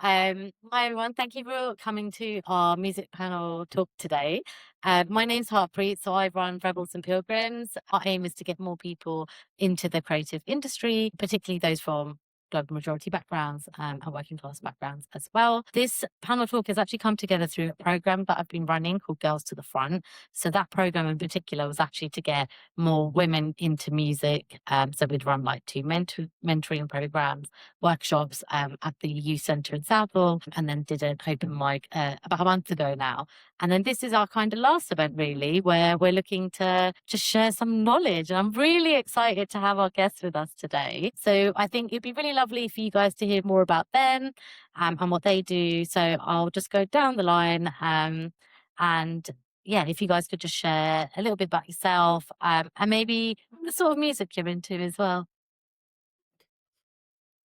Hi everyone, thank you for coming to our music panel talk today. My name's Harpreet, so I run Rebels and Pilgrims. Our aim is to get more people into the creative industry, particularly those from global majority backgrounds and working class backgrounds as well. This panel talk has actually come together through a program that I've been running called Girls to the Front. So that program in particular was actually to get more women into music. So we'd run like two mentoring programs, workshops at the youth centre in Southall, and then did an open mic about a month ago now. And then this is our kind of last event, really, where we're looking to just share some knowledge. And I'm really excited to have our guests with us today. So I think it'd be really lovely for you guys to hear more about them and what they do. So I'll just go down the line and yeah, if you guys could just share a little bit about yourself and maybe the sort of music you're into as well.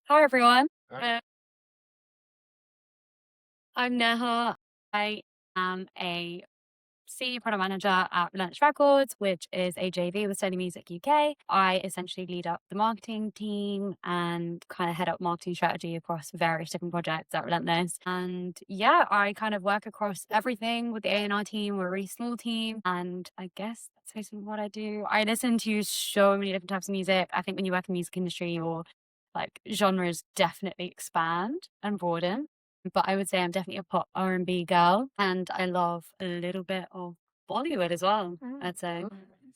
Hi everyone. Hi. I'm Neha. I am a senior product manager at Relentless Records, which is a JV with Sony Music UK. I essentially lead up the marketing team and kind of head up marketing strategy across various different projects at Relentless. And yeah, I kind of work across everything with the A&R team. We're a really small team. And I guess that's basically what I do. I listen to so many different types of music. I think when you work in the music industry, your like genres definitely expand and broaden. But I would say I'm definitely a pop R&B girl, and I love a little bit of Bollywood as well, I'd say.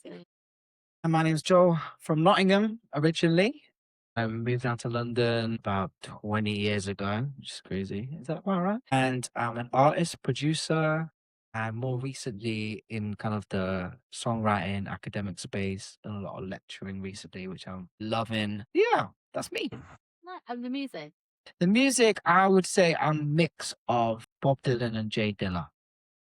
And my name's Joe from Nottingham originally. I moved down to London about 20 years ago, which is crazy. Is that about right? And I'm an artist, producer, and more recently in kind of the songwriting academic space, done a lot of lecturing recently, which I'm loving. Yeah, that's me. And the music. The music, I would say I'm a mix of Bob Dylan and Jay Dilla.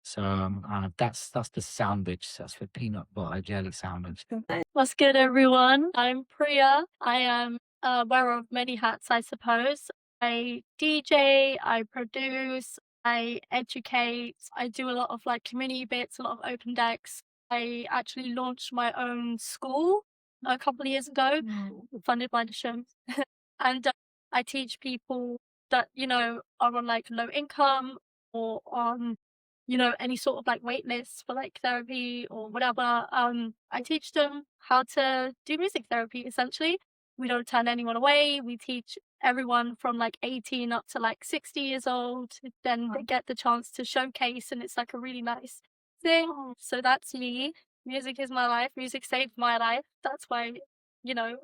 So that's the sandwich. That's the peanut butter jelly sandwich. What's good, everyone? I'm Priya. I am a wearer of many hats, I suppose. I DJ, I produce, I educate, I do a lot of like community bits, a lot of open decks. I actually launched my own school a couple of years ago, funded by the show. And I teach people that, are on like low income or on any sort of like wait lists for like therapy or whatever. I teach them how to do music therapy essentially. We don't turn anyone away. We teach everyone from like 18 up to like 60 years old. Then they get the chance to showcase, and it's like a really nice thing. So that's me. Music is my life. Music saved my life. That's why,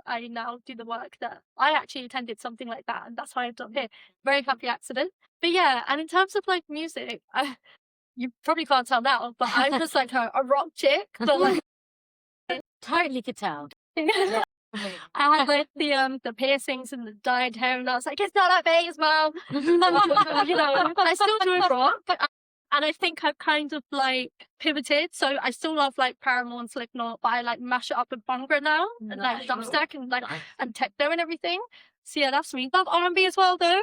I now do the work that I actually attended something like that, and that's why I've done here. Very happy accident. But yeah, and in terms of like music, you probably can't tell now, but I'm just like a rock chick, but like Totally could tell. I had like the piercings and the dyed hair, and I was like, it's not that phase, mom. I still do rock, and I think I've kind of like pivoted. So I still love like Paramore and Slipknot, but I like mash it up with Bhangra now, and like dubstep and like and techno and everything. So yeah, that's me. Love R&B as well though,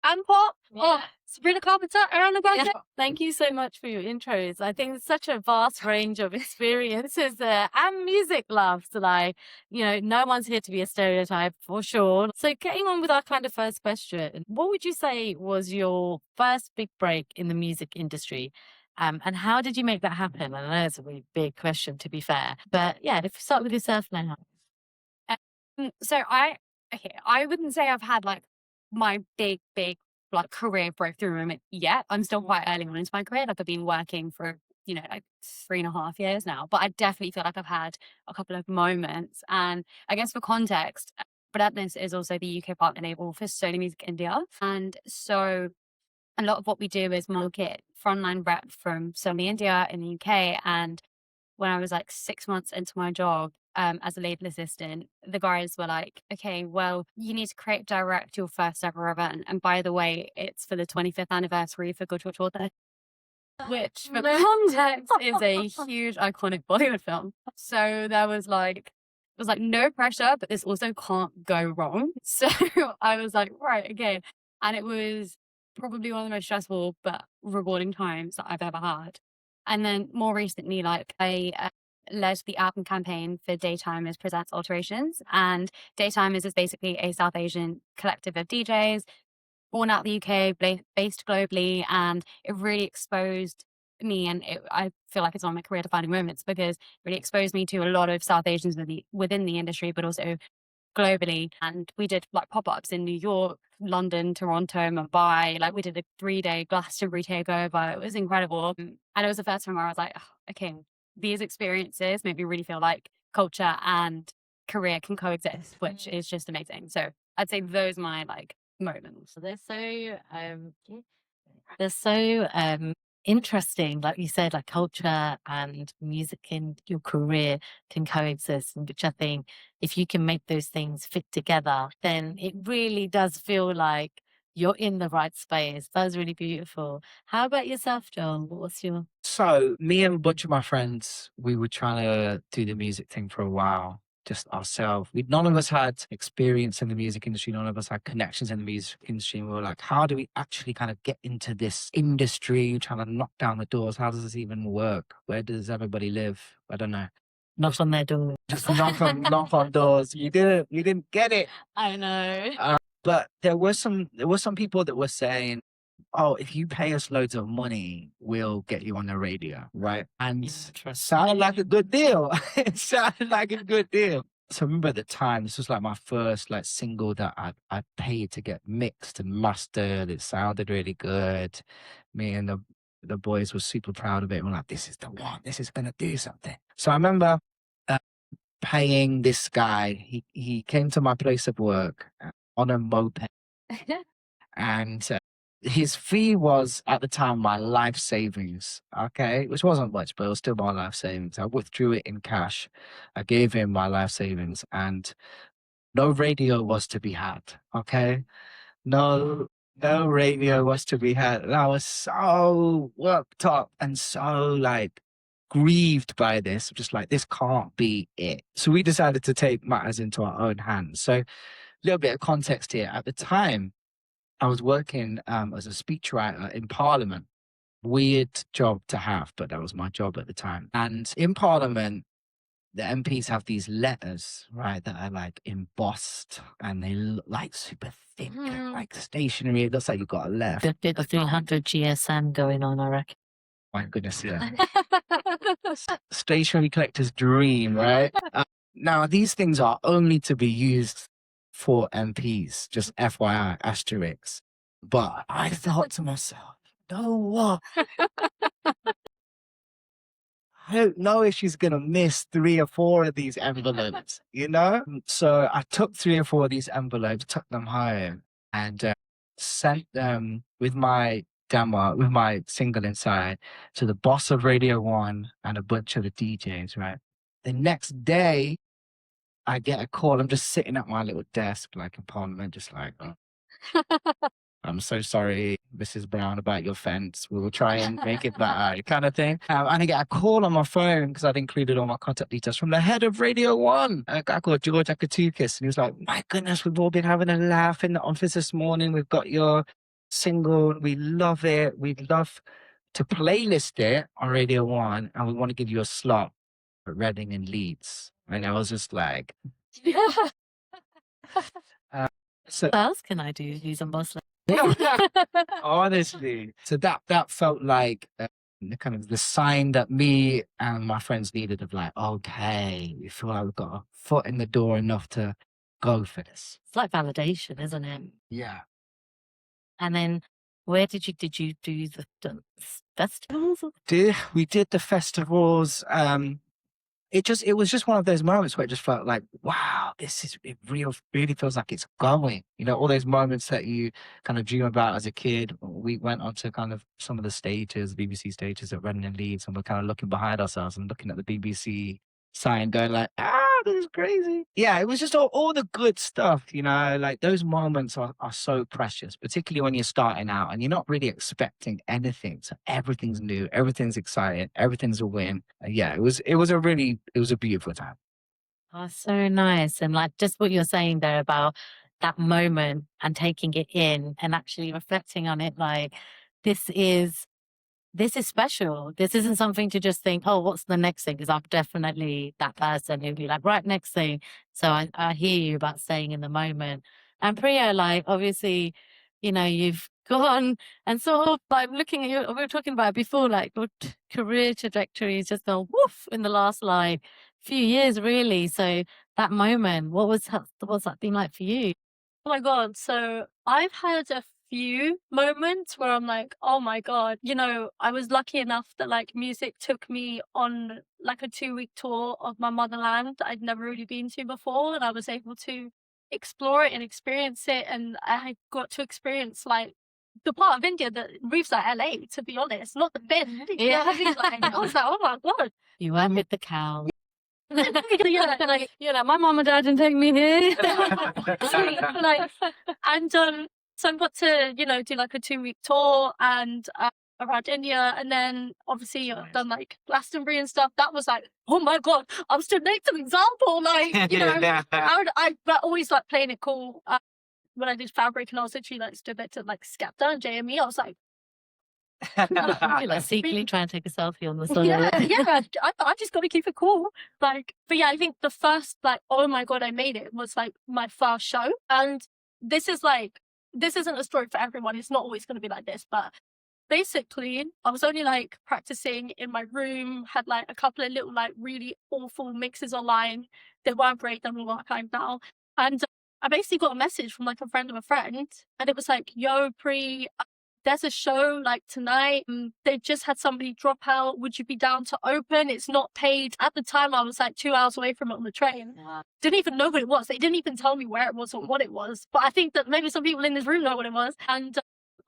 and pop. Oh, Sabrina Carpenter, Ariana Grande. Thank you so much for your intros. I think it's such a vast range of experiences there and music loves. Like, no one's here to be a stereotype for sure. So getting on with our kind of first question, what would you say was your first big break in the music industry? And how did you make that happen? I know it's a really big question to be fair, but yeah, if you start with yourself now. So I wouldn't say I've had like my big like career breakthrough moment yet. I'm still quite early on into my career. Like I've been working for, like 3.5 years now, but I definitely feel like I've had a couple of moments. And I guess for context, Relentless is also the UK partner label for Sony Music India. And so a lot of what we do is market frontline rep from Sony India in the UK. And when I was like 6 months into my job as a label assistant, the guys were like, okay, well, you need to direct your first ever event. And by the way, it's for the 25th anniversary for Good Watch Water, which for context is a huge iconic Bollywood film. So there was like, it was like no pressure, but this also can't go wrong. So I was like, right, okay. And it was probably one of the most stressful but rewarding times that I've ever had. And then more recently, like I led the album campaign for Daytimers Presents Alterations. And Daytimers is basically a South Asian collective of DJs. born out the UK, based globally, and it really exposed me. And I feel like it's one of my career defining moments because it really exposed me to a lot of South Asians within the industry, but also globally. And we did like pop-ups in New York, London, Toronto, Mumbai. Like we did a 3-day Glastonbury takeover. It was incredible. And it was the first time where I was like, "Oh, okay, these experiences make me really feel like culture and career can coexist," which is just amazing. So I'd say those are my like moments. So they're so interesting, like you said, like culture and music in your career can coexist, and which I think if you can make those things fit together, then it really does feel like you're in the right space. That was really beautiful. How about yourself, John? What's your So me and a bunch of my friends, we were trying to do the music thing for a while, just ourselves. None of us had experience in the music industry. None of us had connections in the music industry. And we were like, how do we actually kind of get into this industry? Trying to knock down the doors. How does this even work? Where does everybody live? I don't know. knock on their door? Just knock on doors. You didn't get it. I know. But there were some people that were saying, oh, if you pay us loads of money, we'll get you on the radio, right? And sounded like a good deal. It sounded like a good deal. So I remember at the time, this was like my first like single that I paid to get mixed and mastered. It sounded really good. Me and the boys were super proud of it. We're like, this is the one. This is gonna do something. So I remember paying this guy. He came to my place of work on a moped, and his fee was at the time my life savings, okay, which wasn't much, but it was still my life savings. I withdrew it in cash. I gave him my life savings, and no radio was to be had, okay? No radio was to be had. And I was so worked up and so like grieved by this, just like, this can't be it. So we decided to take matters into our own hands. So a little bit of context here. At the time, I was working as a speechwriter in Parliament. Weird job to have, but that was my job at the time. And in Parliament, the MPs have these letters, right, that are like embossed and they look like super thick, like stationery. It looks like you've got a left. The bit of 300 GSM going on, I reckon. My goodness, yeah. Stationery collector's dream, right? Now, these things are only to be used for MPs, just FYI, asterisks. But I thought to myself, you know what? I don't know if she's going to miss 3 or 4 of these envelopes, you know? So I took 3 or 4 of these envelopes, took them home, and sent them with my demo, with my single inside, to the boss of Radio 1 and a bunch of the DJs, right? The next day, I get a call. I'm just sitting at my little desk, like in Parliament, just like, oh, I'm so sorry, Mrs. Brown, about your fence. We will try and make it better, kind of thing. And I get a call on my phone because I'd included all my contact details from the head of Radio 1, a guy called George Akatukis. And he was like, my goodness, we've all been having a laugh in the office this morning. We've got your single. We love it. We'd love to playlist it on Radio 1. And we want to give you a slot for Reading and Leeds. And I was just like, so What else can I do using Boss? honestly, so that felt like the kind of the sign that me and my friends needed of like, okay, we feel like we've got a foot in the door enough to go for this. It's like validation, isn't it? Yeah. And then where did you do the festivals? We did the festivals. It was just one of those moments where it just felt like, wow, it really feels like it's going. You know, all those moments that you kind of dream about as a kid. We went on to kind of some of the stages, BBC stages at Reading and Leeds, and we're kind of looking behind ourselves and looking at the BBC sign going like, this is crazy. Yeah, it was just all the good stuff, you know, like those moments are so precious, particularly when you're starting out and you're not really expecting anything. So everything's new, everything's exciting, everything's a win. Yeah, it was a beautiful time. Oh, so nice. And like just what you're saying there about that moment and taking it in and actually reflecting on it, like this is special. This isn't something to just think, oh, what's the next thing? Because I'm definitely that person who'd be like, right, next thing. So I hear you about staying in the moment. And Priya, like, obviously, you've gone and sort of like looking at you, we were talking about it before, like your career trajectory has just gone woof in the last like few years, really. So that moment, what's that been like for you? Oh my God. So I've had a few moments where I'm like, oh my God, I was lucky enough that like music took me on like a 2-week tour of my motherland that I'd never really been to before. And I was able to explore it and experience it. And I got to experience like the part of India that moves like LA, to be honest, not the bend. Yeah. Like, I was like, oh my God. You went with the cow. Yeah, like, My mom and dad didn't take me here. like, and so I got to do like a 2-week tour and around India, and then obviously I've done like Glastonbury and stuff. That was like, oh my God, I'm still next to example, like I always like playing it cool. When I did Fabric and I was literally like stood next to like Skepta and JME, I was like, You're like secretly trying to take a selfie on the side. yeah, I just got to keep it cool. Like, but yeah, I think the first like, oh my God, I made it was like my first show. And this isn't a story for everyone. It's not always going to be like this, but basically I was only like practicing in my room, had like a couple of little like really awful mixes online. They weren't great, they're all archived now. And I basically got a message from like a friend of a friend, and it was like, yo, Pri, there's a show like tonight. They just had somebody drop out. Would you be down to open? It's not paid. At the time, I was like 2 hours away from it on the train. Wow. Didn't even know what it was. They didn't even tell me where it was or what it was. But I think that maybe some people in this room know what it was. And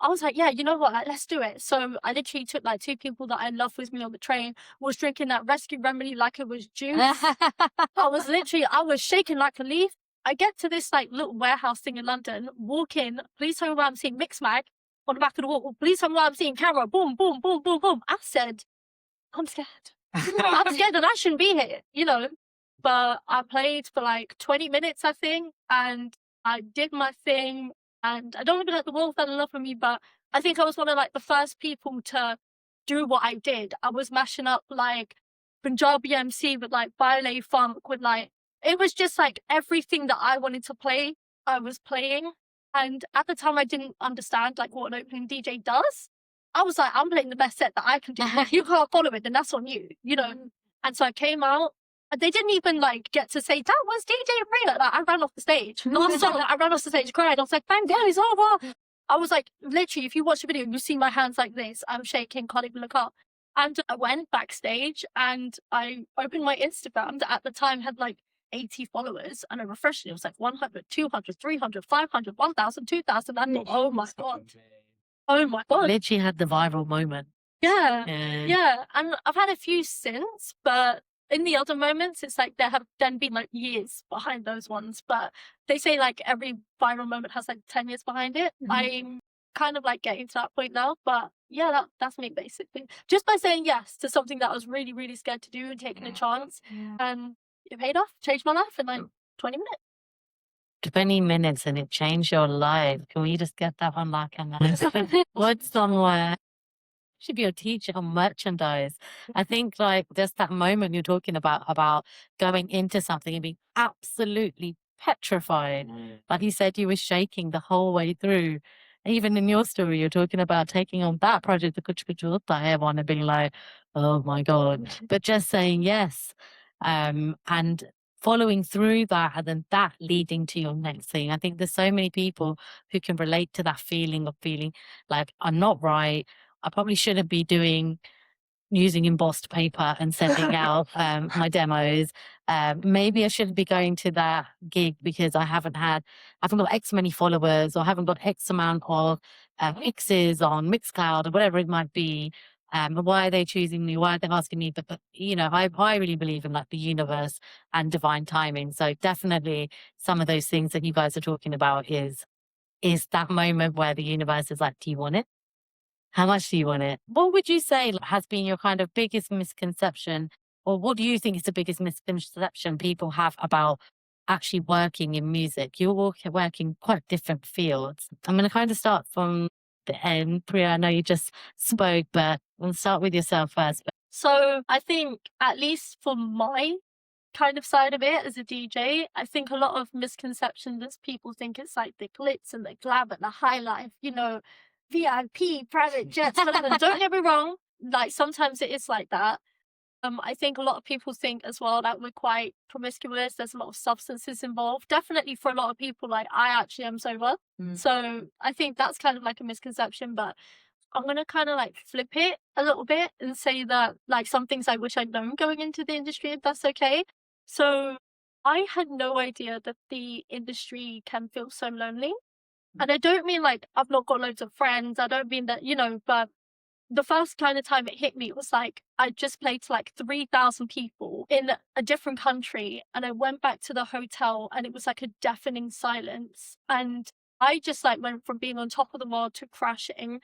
I was like, yeah, you know what? Like, let's do it. So I literally took like 2 people that I love with me on the train, was drinking that rescue remedy like it was juice. I was shaking like a leaf. I get to this like little warehouse thing in London, walk in, please tell me where I'm seeing Mixmag on the back of the wall. Please tell me where I'm seeing camera. Boom, boom, boom, boom, boom. I said, I'm scared. I'm scared and I shouldn't be here, But I played for like 20 minutes, I think, and I did my thing. And I don't want to be like the world fell in love with me, but I think I was one of like the first people to do what I did. I was mashing up like Punjabi MC with like ballet funk with like, it was just like everything that I wanted to play, I was playing. And at the time I didn't understand like what an opening DJ does. I was like, I'm playing the best set that I can do. If you can't follow it, then that's on you. And so I came out, and they didn't even like get to say, that was DJ Maria. Like, I ran off the stage. Last song, I ran off the stage, cried. I was like, thank God it's over. I was like, literally, if you watch the video, you see my hands like this. I'm shaking, can't even look up. And I went backstage and I opened my Instagram that at the time had like 80 followers, and I refreshed it. It was like 100, 200, 300, 500, 1,000, 2,000. I thought, oh my God. Oh my God. Literally had the viral moment. Yeah. And I've had a few since, but in the other moments, it's like there have then been like years behind those ones. But they say like every viral moment has like 10 years behind it. Mm-hmm. I'm kind of like getting to that point now. But yeah, that's me basically. Just by saying yes to something that I was really, really scared to do and taking a chance. And it paid off, changed my life in like 20 minutes. 20 minutes and it changed your life. Can we just get that on like a what's somewhere? Should be a teacher on merchandise. I think like just that moment you're talking about going into something and being absolutely petrified. Like you said, you were shaking the whole way through. Even in your story, you're talking about taking on that project, the Kuch Kuch Hota Hai one, and being like, oh my God. But just saying yes. And following through that, and then that leading to your next thing. I think there's so many people who can relate to that feeling of feeling like I'm not right. I probably shouldn't be using embossed paper and sending out my demos. Maybe I shouldn't be going to that gig because I haven't got X many followers, or haven't got X amount of mixes on Mixcloud or whatever it might be. Why are they choosing me? Why are they asking me? But I really believe in like the universe and divine timing. So definitely some of those things that you guys are talking about is that moment where the universe is like, do you want it? How much do you want it? What would you say has been your kind of biggest misconception, or what do you think is the biggest misconception people have about actually working in music? You're working quite different fields. I'm going to kind of start from the end. Priya, I know you just spoke, but we'll start with yourself first. So I think, at least for my kind of side of it as a DJ. I think a lot of misconceptions is people think it's like the glitz and the glam and the high life, you know, VIP, private jets, whatever. Don't get me wrong, like sometimes it is like that. I think a lot of people think as well that we're quite promiscuous. There's a lot of substances involved. Definitely for a lot of people, like I actually am sober. So I think that's kind of like a misconception, but I'm going to kind of like flip it a little bit and say that like some things I wish I'd known going into the industry, if that's okay. So I had no idea that the industry can feel so lonely. And I don't mean like I've not got loads of friends. I don't mean that, you know, but the first kind of time it hit me, it was like I just played to like 3,000 people in a different country, and I went back to the hotel and it was like a deafening silence, and I just like went from being on top of the world to crashing.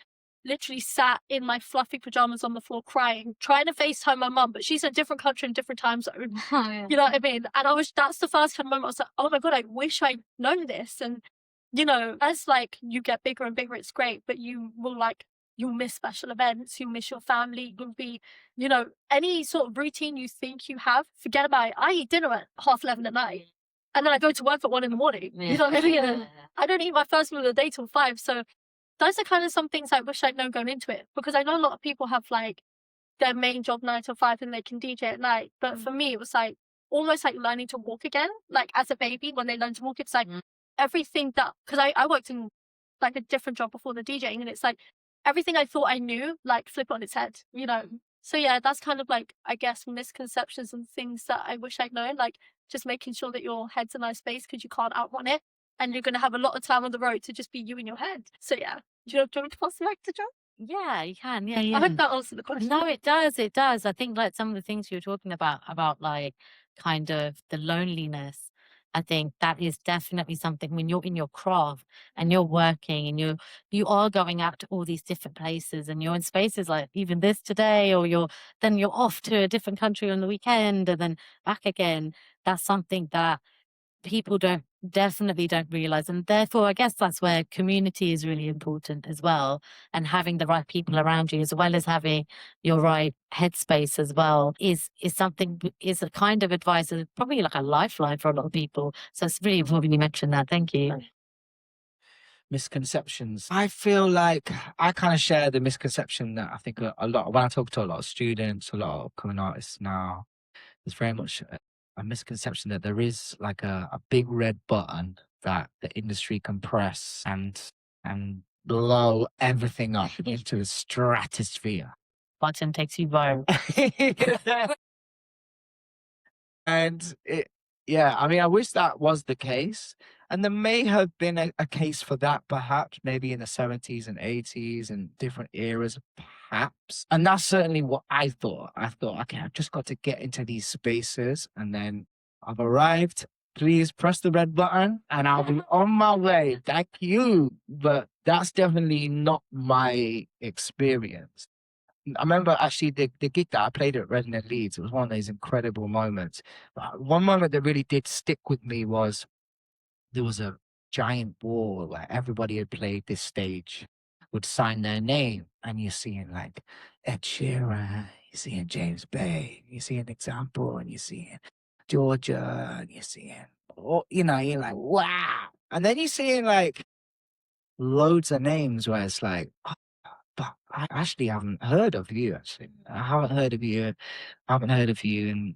Literally sat in my fluffy pajamas on the floor crying, trying to FaceTime my mum, but she's in a different country and different time zone. You know what I mean? And that's the first kind of moment I was like, oh my God, I wish I'd known this. And, you know, as like you get bigger and bigger, it's great, but you will like, you'll miss special events, you'll miss your family, you'll be, you know, any sort of routine you think you have, forget about it. I eat dinner at 11:30 at night, and then I go to work at 1 a.m. You know what I mean? And I don't eat my first meal of the day till 5. So those are kind of some things I wish I'd known going into it, because I know a lot of people have like their main job 9 to 5 and they can DJ at night. But for me, it was like almost like learning to walk again. Like as a baby, when they learn to walk, it's like everything that, because I worked in like a different job before the DJing, and it's like everything I thought I knew, like flip it on its head, you know? So yeah, that's kind of like, I guess, misconceptions and things that I wish I'd known, like just making sure that your head's in a nice space because you can't outrun it. And you're going to have a lot of time on the road to just be you in your head. So yeah, do you want me to pass the mic to John? Yeah, you can. Yeah, I yeah. hope that answered the question. No, it does. It does. I think like some of the things you were talking about like kind of the loneliness. I think that is definitely something when you're in your craft and you're working and you are going out to all these different places and you're in spaces like even this today, or you're off to a different country on the weekend and then back again. That's something that people definitely don't realize, and therefore I guess that's where community is really important as well, and having the right people around you as well as having your right headspace as well is a kind of advice that's probably like a lifeline for a lot of people. So it's really important you mentioned that. Thank you. Misconceptions. I feel like I kind of share the misconception that I think a lot when I talk to a lot of students, a lot of coming artists now, there's very much a misconception that there is like a big red button that the industry can press and blow everything up into the stratosphere. Button takes you viral. And yeah, I mean, I wish that was the case. And there may have been a case for that, perhaps, maybe in the 70s and 80s and different eras, perhaps. And that's certainly what I thought. I thought, okay, I've just got to get into these spaces and then I've arrived. Please press the red button and I'll be on my way. Thank you. But that's definitely not my experience. I remember actually the gig that I played at Reading and Leeds, it was one of those incredible moments. One moment that really did stick with me was there was a giant wall where everybody had played this stage would sign their name, and you're seeing like Ed Sheeran, you're seeing James Bay, you're seeing Example, and you're seeing Georgia, and you're seeing, you know, you're like, wow. And then you're seeing like loads of names where it's like, oh, but I actually haven't heard of you, actually. I haven't heard of you. I haven't heard of you. And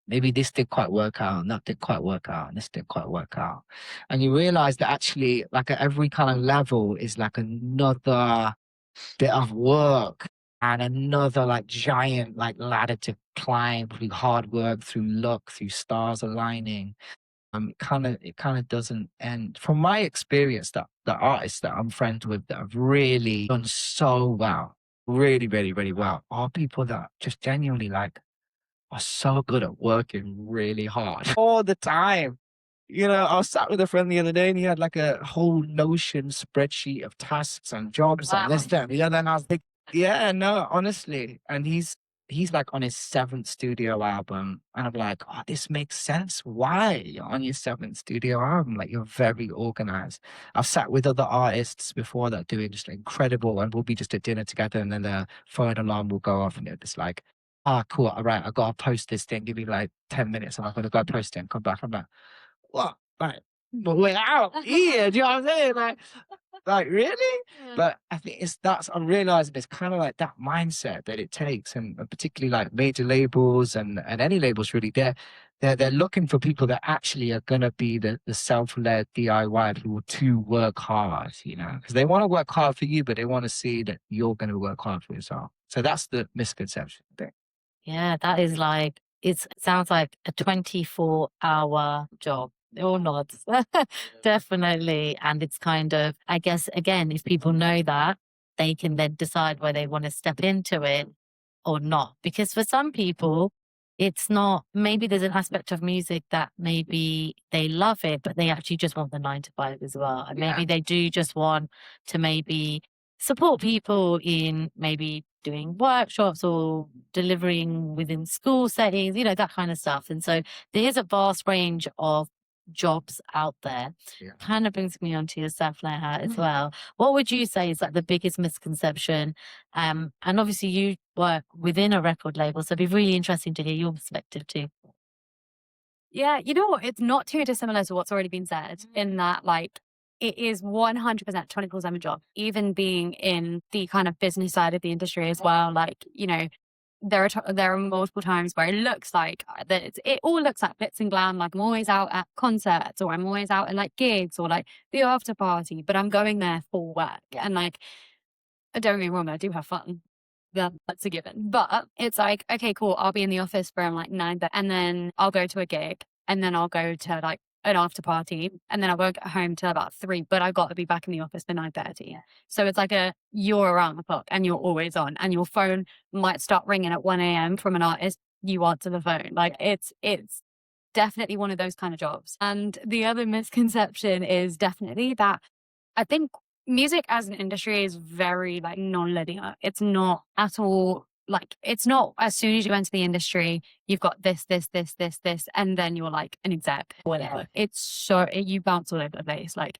maybe this did quite work out, and that did quite work out, and this did quite work out. And you realize that actually, like at every kind of level is like another bit of work and another like giant like ladder to climb through hard work, through luck, through stars aligning. It kind of doesn't end. From my experience, that the artists that I'm friends with that have really done so well, really, really, really well, are people that just genuinely like are so good at working really hard all the time. You know, I was sat with a friend the other day and he had like a whole Notion spreadsheet of tasks and jobs and this, that, and the other. And I was like, yeah, no, honestly. And he's like on his 7th studio album. And I'm like, oh, this makes sense. Why you're on your 7th studio album? Like, you're very organized. I've sat with other artists before that doing just incredible, and we'll be just at dinner together and then the phone alarm will go off and they're just like, cool. All right, I gotta post this thing. Give me like 10 minutes and I'm gonna go post it and come back. I'm like, what? Like, but we're out here. Do you know what I'm saying? Like really? But I think I'm realizing it's kind of like that mindset that it takes, and particularly like major labels and any labels really, they're looking for people that actually are gonna be the self-led DIY people to work hard, you know, because they want to work hard for you, but they want to see that you're gonna work hard for yourself. So that's the misconception thing. Yeah, that is like, it sounds like a 24-hour job or not. Definitely. And it's kind of, I guess, again, if people know that, they can then decide whether they want to step into it or not. Because for some people, it's not, maybe there's an aspect of music that maybe they love it, but they actually just want the 9 to 5 as well. And maybe they do just want to maybe support people in maybe doing workshops or delivering within school settings, you know, that kind of stuff. And so there is a vast range of jobs out there. Kind of brings me onto your self-led hat as well. What would you say is like the biggest misconception? And obviously you work within a record label, so it'd be really interesting to hear your perspective too. Yeah, you know what? It's not too dissimilar to what's already been said in that, like, it is 100% 24/7 job, even being in the kind of business side of the industry as well. Like, you know, there are multiple times where it looks like it all looks like glitz and glam. Like I'm always out at concerts, or I'm always out at like gigs, or like the after party, but I'm going there for work. And like, don't get me wrong, I do have fun. That's a given. But it's like, okay, cool. I'll be in the office from like 9, and then I'll go to a gig, and then I'll go to like an after party, and then I won't get home till about 3. But I got to be back in the office for 9:30. So it's like you're around the clock, and you're always on, and your phone might start ringing at 1 a.m. from an artist. You answer the phone. Like it's definitely one of those kind of jobs. And the other misconception is definitely that I think music as an industry is very like non-linear. It's not at all like, it's not as soon as you enter the industry, you've got this, and then you're like an exec, whatever. It's so, you bounce all over the place. Like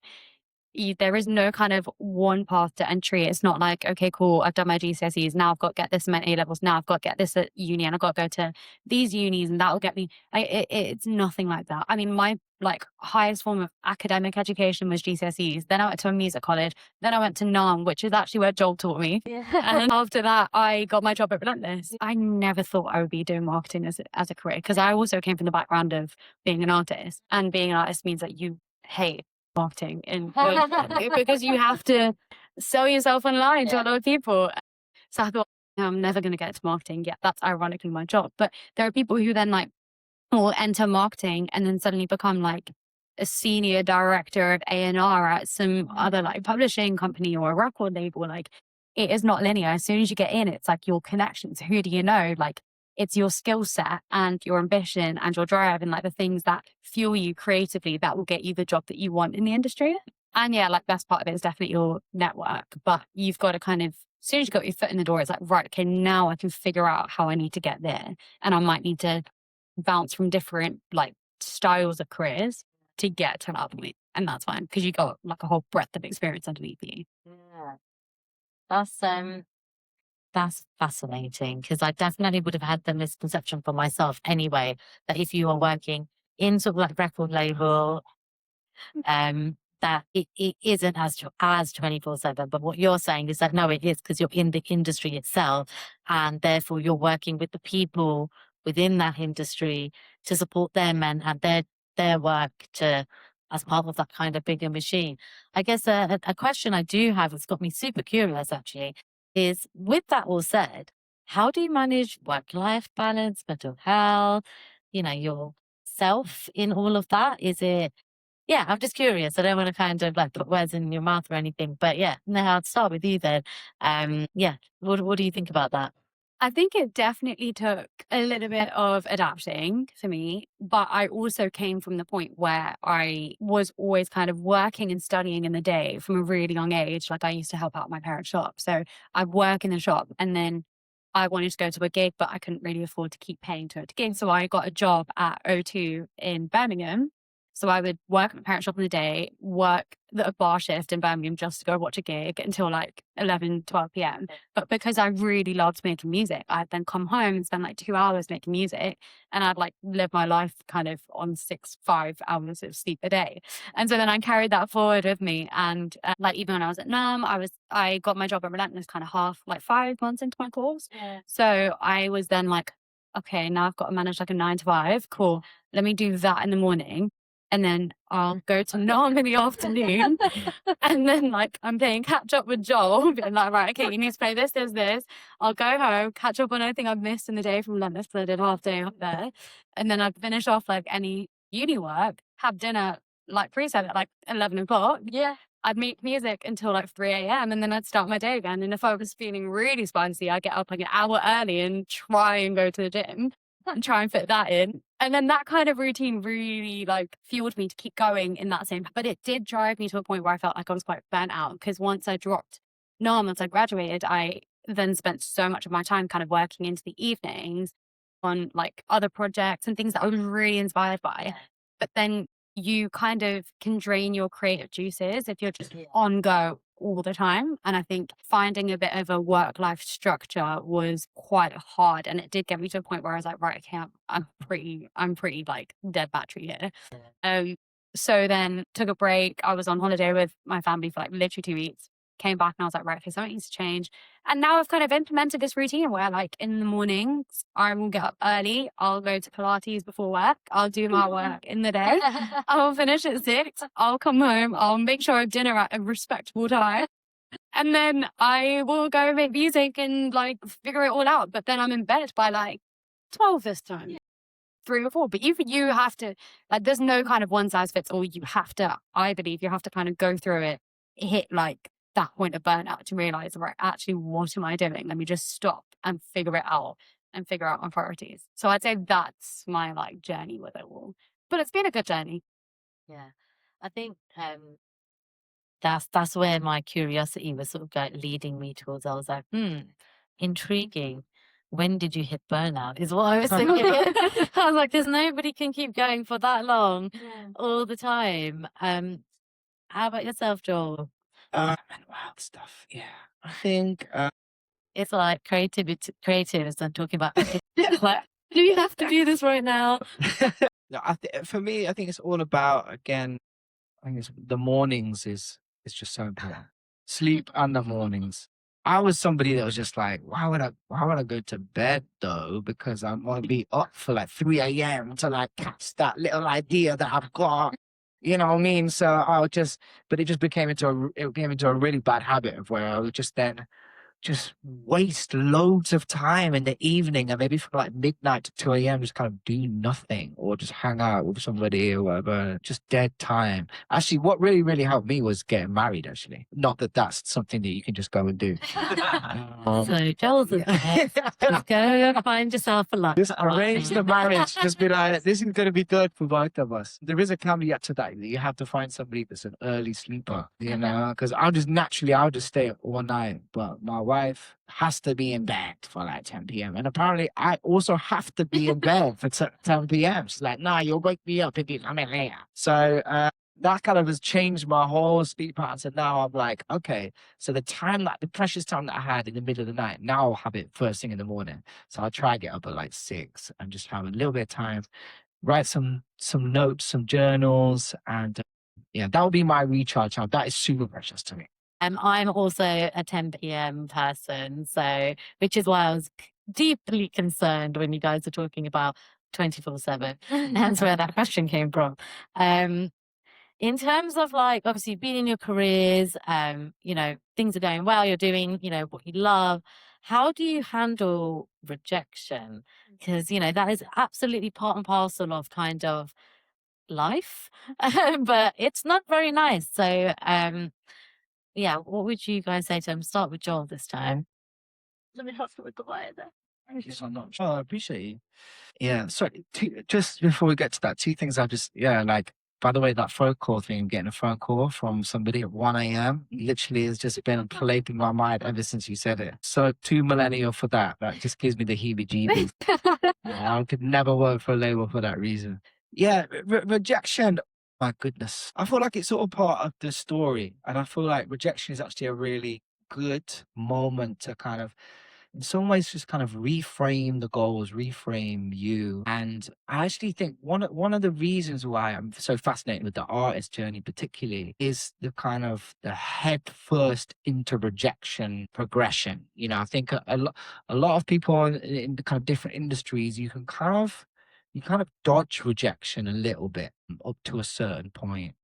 there is no kind of one path to entry. It's not like, okay, cool, I've done my GCSEs, now I've got to get this many A levels, now I've got to get this at uni, and I've got to go to these unis, and that'll get me. It's nothing like that. I mean, my like highest form of academic education was GCSEs. Then I went to a music college. Then I went to NAM, which is actually where Joel taught me. And after that, I got my job at Relentless. I never thought I would be doing marketing as a career, because I also came from the background of being an artist, and being an artist means that you hate marketing and because you have to sell yourself online to a lot of people. So I thought, no, I'm never going to get into marketing. Yeah, that's ironically my job. But there are people who then like will enter marketing and then suddenly become like a senior director of A&R at some other like publishing company or a record label. Like it is not linear. As soon as you get in, it's like your connections. Who do you know? Like it's your skill set and your ambition and your drive and like the things that fuel you creatively that will get you the job that you want in the industry. And yeah, like best part of it is definitely your network, but you've got to kind of, as soon as you got your foot in the door, it's like, right, okay, now I can figure out how I need to get there. And I might need to bounce from different like styles of careers to get to that point. And that's fine, because you got like a whole breadth of experience underneath you. Yeah. That's fascinating, because I definitely would have had the misconception for myself anyway, that if you are working in sort of like record label, that it isn't as 24/7. But what you're saying is that no, it is, because you're in the industry itself, and therefore you're working with the people within that industry to support them and their work to as part of that kind of bigger machine. I guess a question I do have that's got me super curious actually is, with that all said, how do you manage work-life balance, mental health, you know, yourself in all of that? Is it, yeah, I'm just curious. I don't want to kind of like put words in your mouth or anything, but yeah, no, I'll start with you then. Yeah, what do you think about that? I think it definitely took a little bit of adapting for me, but I also came from the point where I was always kind of working and studying in the day from a really young age. Like I used to help out my parents' shop. So I'd work in the shop, and then I wanted to go to a gig, but I couldn't really afford to keep paying to go to gigs. So I got a job at O2 in Birmingham. So I would work at my parents' shop in the day, work a bar shift in Birmingham just to go watch a gig until like 11, 12 p.m. But because I really loved making music, I'd then come home and spend like 2 hours making music, and I'd like live my life kind of on 5 hours of sleep a day. And so then I carried that forward with me. And like even when I was at NUM, I got my job at Relentless kind of 5 months into my course. Yeah. So I was then like, okay, now I've got to manage like a 9 to 5. Cool. Let me do that in the morning. And then I'll go to NUM in the afternoon. And then like I'm playing catch up with Joel. Being like, right, okay, you need to play this, this. I'll go home, catch up on anything I've missed in the day from Relentless, because I did half day up there. And then I'd finish off like any uni work, have dinner like preset at like 11 o'clock. Yeah. I'd make music until like 3 a.m. and then I'd start my day again. And if I was feeling really spicy, I'd get up like an hour early and try and go to the gym and try and fit that in. And then that kind of routine really like fueled me to keep going in that same, but it did drive me to a point where I felt like I was quite burnt out, because once I dropped NUM, once I graduated, I then spent so much of my time kind of working into the evenings on like other projects and things that I was really inspired by. But then you kind of can drain your creative juices if you're just on go all the time. And I think finding a bit of a work-life structure was quite hard, and it did get me to a point where I was like, right, okay, I'm pretty like dead battery here. So then took a break. I was on holiday with my family for like literally 2 weeks. Came back and I was like, right, okay, something needs to change. And now I've kind of implemented this routine where like in the mornings, I will get up early. I'll go to Pilates before work. I'll do my work in the day. I'll finish at 6. I'll come home. I'll make sure I have dinner at a respectable time. And then I will go make music and like figure it all out. But then I'm in bed by like 12 this time. 3 or 4. But you have to, like, there's no kind of one size fits all. You have to, I believe you have to kind of go through it, hit like that point of burnout to realize, right, actually, what am I doing? Let me just stop and figure it out and figure out my priorities. So I'd say that's my like journey with it all. But it's been a good journey. Yeah. I think that's where my curiosity was sort of like leading me towards. I was like, intriguing. When did you hit burnout? Is what I was thinking. I was like, there's nobody can keep going for that long all the time. How about yourself, Joel? Mental health stuff. Yeah, I think. It's like creatives and talking about like, do you have to do this right now? No, for me, I think it's all about, again, I think it's the mornings is just so important. Sleep and the mornings. I was somebody that was just like, why would I go to bed though? Because I'm gonna be up for like 3 a.m. to like catch that little idea that I've got. You know what I mean? So but it just became into a really bad habit of where I would just waste loads of time in the evening, and maybe from like midnight to 2 a.m. just kind of do nothing or just hang out with somebody or whatever, just dead time. Actually, what really, really helped me was getting married, actually. Not that that's something that you can just go and do. So Joel's just go find yourself a life. Just arrange the marriage. Just be like, this is going to be good for both of us. There is a caveat to that. You have to find somebody that's an early sleeper, you know, because I'll just stay up all night, but my wife has to be in bed for like 10 p.m. And apparently I also have to be in bed for 10 p.m. She's like, nah, you'll wake me up if you come in later. So that kind of has changed my whole sleep pattern. So now I'm like, okay, so the precious time that I had in the middle of the night, now I'll have it first thing in the morning. So I'll try to get up at like 6 and just have a little bit of time, write some notes, some journals, and yeah, that would be my recharge time. That is super precious to me. I'm also a 10 p.m. person, so which is why I was deeply concerned when you guys are talking about 24/7. That's where that question came from. In terms of like, obviously you've been in your careers, you know, things are going well, you're doing, you know, what you love. How do you handle rejection? Because, you know, that is absolutely part and parcel of kind of life, but it's not very nice. So, yeah, what would you guys say to him? Start with Joel this time. Let me help you with the wire there. Thank you so much. Oh, I appreciate you. Yeah, sorry. Just before we get to that, 2 things like, by the way, that phone call thing, getting a phone call from somebody at 1 a.m. literally has just been plaguing my mind ever since you said it. So too millennial for that. That just gives me the heebie-jeebies. I could never work for a label for that reason. Yeah, rejection. My goodness. I feel like it's all part of the story. And I feel like rejection is actually a really good moment to kind of, in some ways, just kind of reframe the goals, reframe you. And I actually think one of the reasons why I'm so fascinated with the artist journey, particularly, is the kind of the head first into rejection progression. I think a lot of people in the kind of different industries, you kind of dodge rejection a little bit up to a certain point,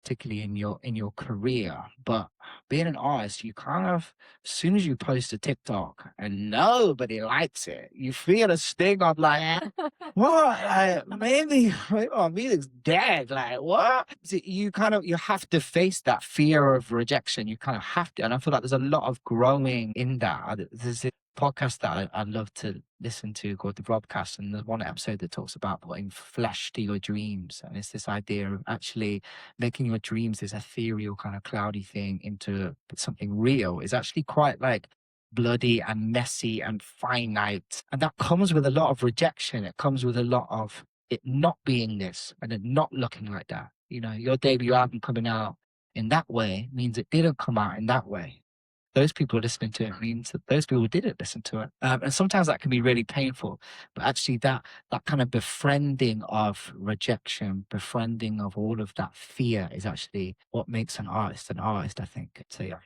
particularly in your career. But being an artist, you kind of, as soon as you post a TikTok and nobody likes it, you feel a sting of like, Yeah. what? Like, maybe our music's dead. Like, what? So you have to face that fear of rejection. You kind of have to. And I feel like there's a lot of growing in that. There's this podcast that I love to listen to called The Broadcast. And there's one episode that talks about putting flesh to your dreams. And it's this idea of actually making your dreams, this ethereal kind of cloudy thing, into something real is actually quite like bloody and messy and finite. And that comes with a lot of rejection. It comes with a lot of it not being this and it not looking like that. Your debut album coming out in that way means it didn't come out in that way. Those people listening to it means that those people didn't listen to it. And sometimes that can be really painful. But actually that kind of befriending of rejection, befriending of all of that fear is actually what makes an artist, I think. So yeah.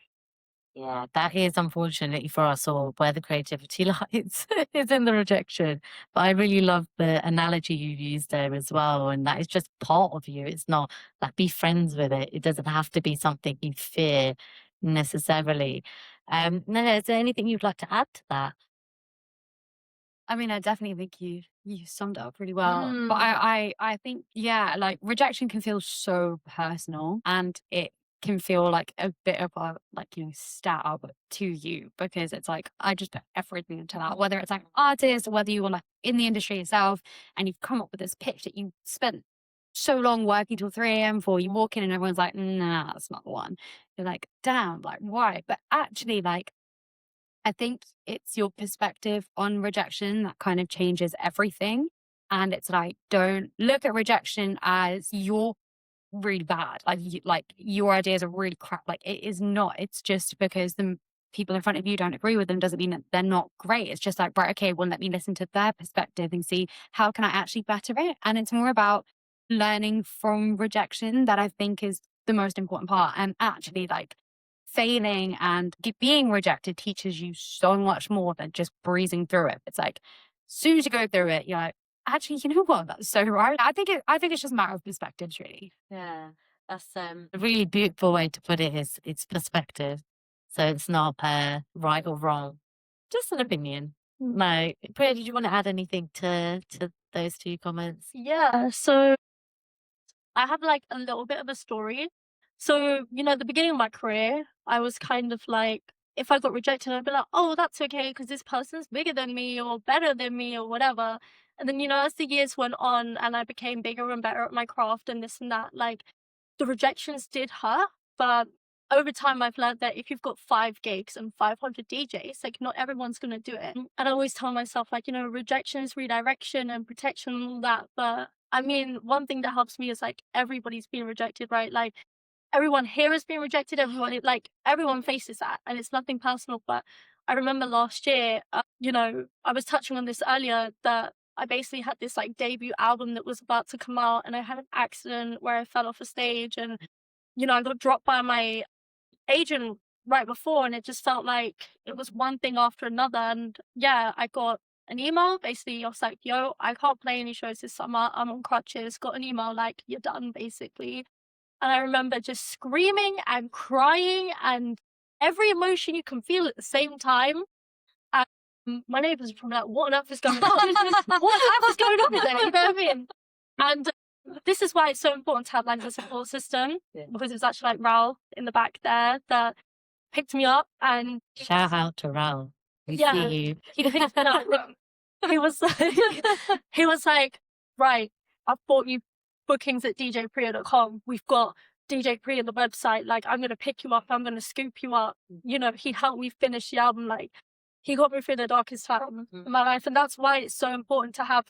Yeah, that is unfortunately for us all where the creativity lies is in the rejection. But I really love the analogy you used there as well. And that is just part of you. It's not like be friends with it. It doesn't have to be something you fear necessarily. No, is there anything you'd like to add to that? I mean, I definitely think you summed it up really well. But Mm. I think, yeah, like rejection can feel so personal, and it can feel like a bit of a stab to you, because it's like I just put everything into that, whether it's like artist or whether you are like in the industry itself and you've come up with this pitch that you spent so long working till 3 a.m. for. You walk in and everyone's like, nah, that's not the one. You're like, damn, like why? But actually, like, I think it's your perspective on rejection that kind of changes everything. And it's like, don't look at rejection as you're really bad. Like your ideas are really crap. Like it is not. It's just because the people in front of you don't agree with them doesn't mean that they're not great. It's just like, right, okay, well, let me listen to their perspective and see how can I actually better it. And it's more about learning from rejection that I think is the most important part. And actually, like, failing and being rejected teaches you so much more than just breezing through it. It's like, as soon as you go through it, you're like, actually, you know what? That's so right. I think it's just a matter of perspectives, really. Yeah, that's a really beautiful way to put it. Is it's perspective, so it's not right or wrong, just an opinion. No, Priya, did you want to add anything to those two comments? Yeah, so I have like a little bit of a story. So, at the beginning of my career, I was kind of like, if I got rejected, I'd be like, oh, that's okay, because this person's bigger than me or better than me or whatever. And then, as the years went on and I became bigger and better at my craft and this and that, like the rejections did hurt. But over time, I've learned that if you've got 5 gigs and 500 DJs, like not everyone's going to do it. And I always tell myself, like, rejection is redirection and protection and all that. But I mean, one thing that helps me is like everybody's being rejected, right? Like everyone here has been rejected. Everyone faces that, and it's nothing personal. But I remember last year, I was touching on this earlier, that I basically had this like debut album that was about to come out, and I had an accident where I fell off a stage, and I got dropped by my agent right before, and it just felt like it was one thing after another. And yeah, I got an email. Basically, I was like, yo, I can't play any shows this summer. I'm on crutches. Got an email like, you're done, basically. And I remember just screaming and crying and every emotion you can feel at the same time. And my neighbors were probably like, what on earth is going on? What on earth is going on with there? You know what I mean? And this is why it's so important to have like a support system, because it was actually like Raoul in the back there that picked me up. And Shout out to Raoul. We yeah, see you. he picked me up. He was like, right, I've bought you bookings at djpriya.com. We've got DJ Priya, the website. Like, I'm going to pick you up. I'm going to scoop you up. He helped me finish the album. Like, he got me through the darkest time in my life. And that's why it's so important to have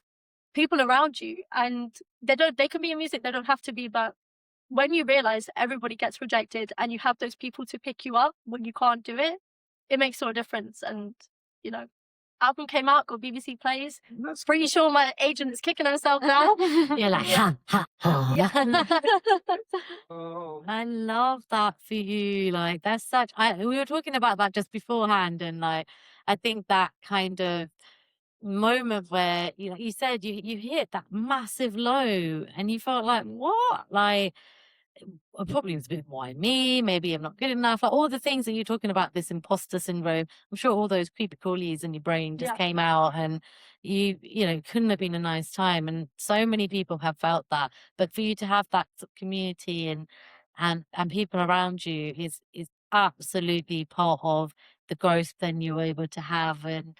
people around you. And they can be in music. They don't have to be, but when you realize everybody gets rejected and you have those people to pick you up when you can't do it, it makes all a difference. And, you know, album came out, got BBC plays. That's Pretty sure my agent is kicking herself now. You're like, Yeah. ha, ha, ha. oh, I love that for you. Like that's such we were talking about that just beforehand, and like I think that kind of moment where you said you hit that massive low and you felt like what? Like probably was a bit why me, maybe I'm not good enough. Like all the things that you're talking about, this imposter syndrome. I'm sure all those creepy crawlies in your brain just Yeah. came out, and couldn't have been a nice time. And so many people have felt that. But for you to have that sort of community and people around you is absolutely part of the growth then you're able to have and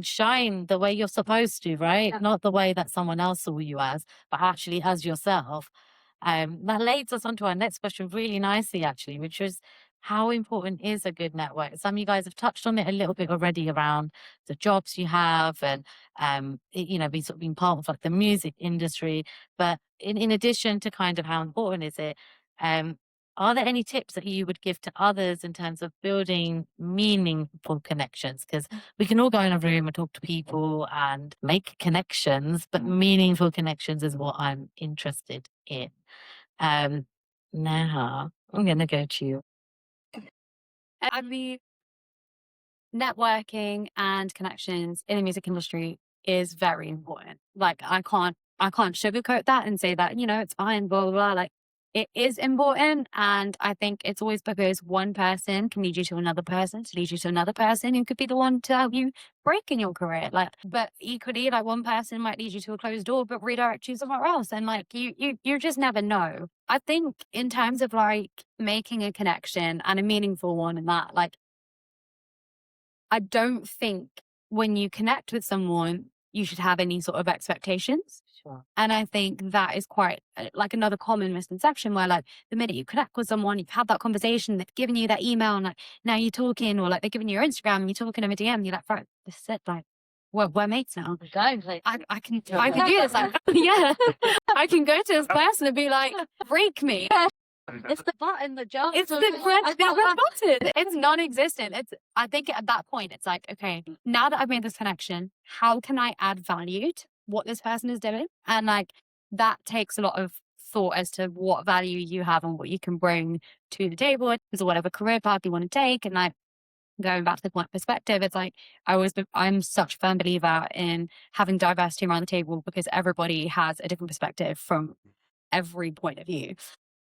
shine the way you're supposed to, right? Yeah. Not the way that someone else saw you as, but actually as yourself. That leads us on to our next question really nicely, actually, which is how important is a good network? Some of you guys have touched on it a little bit already around the jobs you have and, be sort of being part of like the music industry. But in addition to kind of how important is it, are there any tips that you would give to others in terms of building meaningful connections? Because we can all go in a room and talk to people and make connections, but meaningful connections is what I'm interested in. Now I'm gonna go to you. I mean, networking and connections in the music industry is very important. Like I can't sugarcoat that and say that, it's fine, blah, blah, blah. Like it is important. And I think it's always because one person can lead you to another person, to lead you to another person who could be the one to help you break in your career. Like, but equally, like one person might lead you to a closed door, but redirect you somewhere else. And like you just never know. I think in terms of like making a connection and a meaningful one and that, like, I don't think when you connect with someone, you should have any sort of expectations. Sure. And I think that is quite like another common misconception where like the minute you connect with someone, you've had that conversation, they've given you that email and like now you're talking, or like they're giving you your Instagram and you're talking them a DM, you're like, right, this is it, like we're mates now. I can do this. Like, yeah. I can go to this person and be like, freak me. It's the button, the jump. It's the red button. It's non-existent. I think at that point, it's like, okay, now that I've made this connection, how can I add value to what this person is doing? And like that takes a lot of thought as to what value you have and what you can bring to the table, because whatever career path you want to take. And like going back to the point perspective, it's like I'm such a firm believer in having diversity around the table because everybody has a different perspective from every point of view.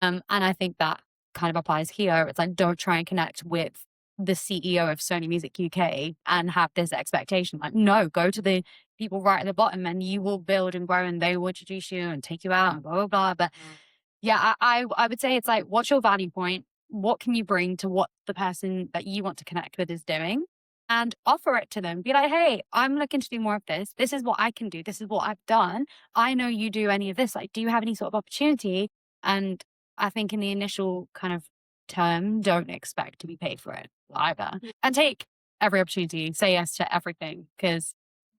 And I think that kind of applies here. It's like, don't try and connect with the CEO of Sony Music UK and have this expectation. Like, no, go to the people right at the bottom and you will build and grow and they will introduce you and take you out and blah, blah, blah. But yeah, I would say it's like, what's your value point? What can you bring to what the person that you want to connect with is doing? And offer it to them. Be like, hey, I'm looking to do more of this. This is what I can do. This is what I've done. I know you do any of this. Like, do you have any sort of opportunity? And I think in the initial kind of term, don't expect to be paid for it either. And take every opportunity, say yes to everything, because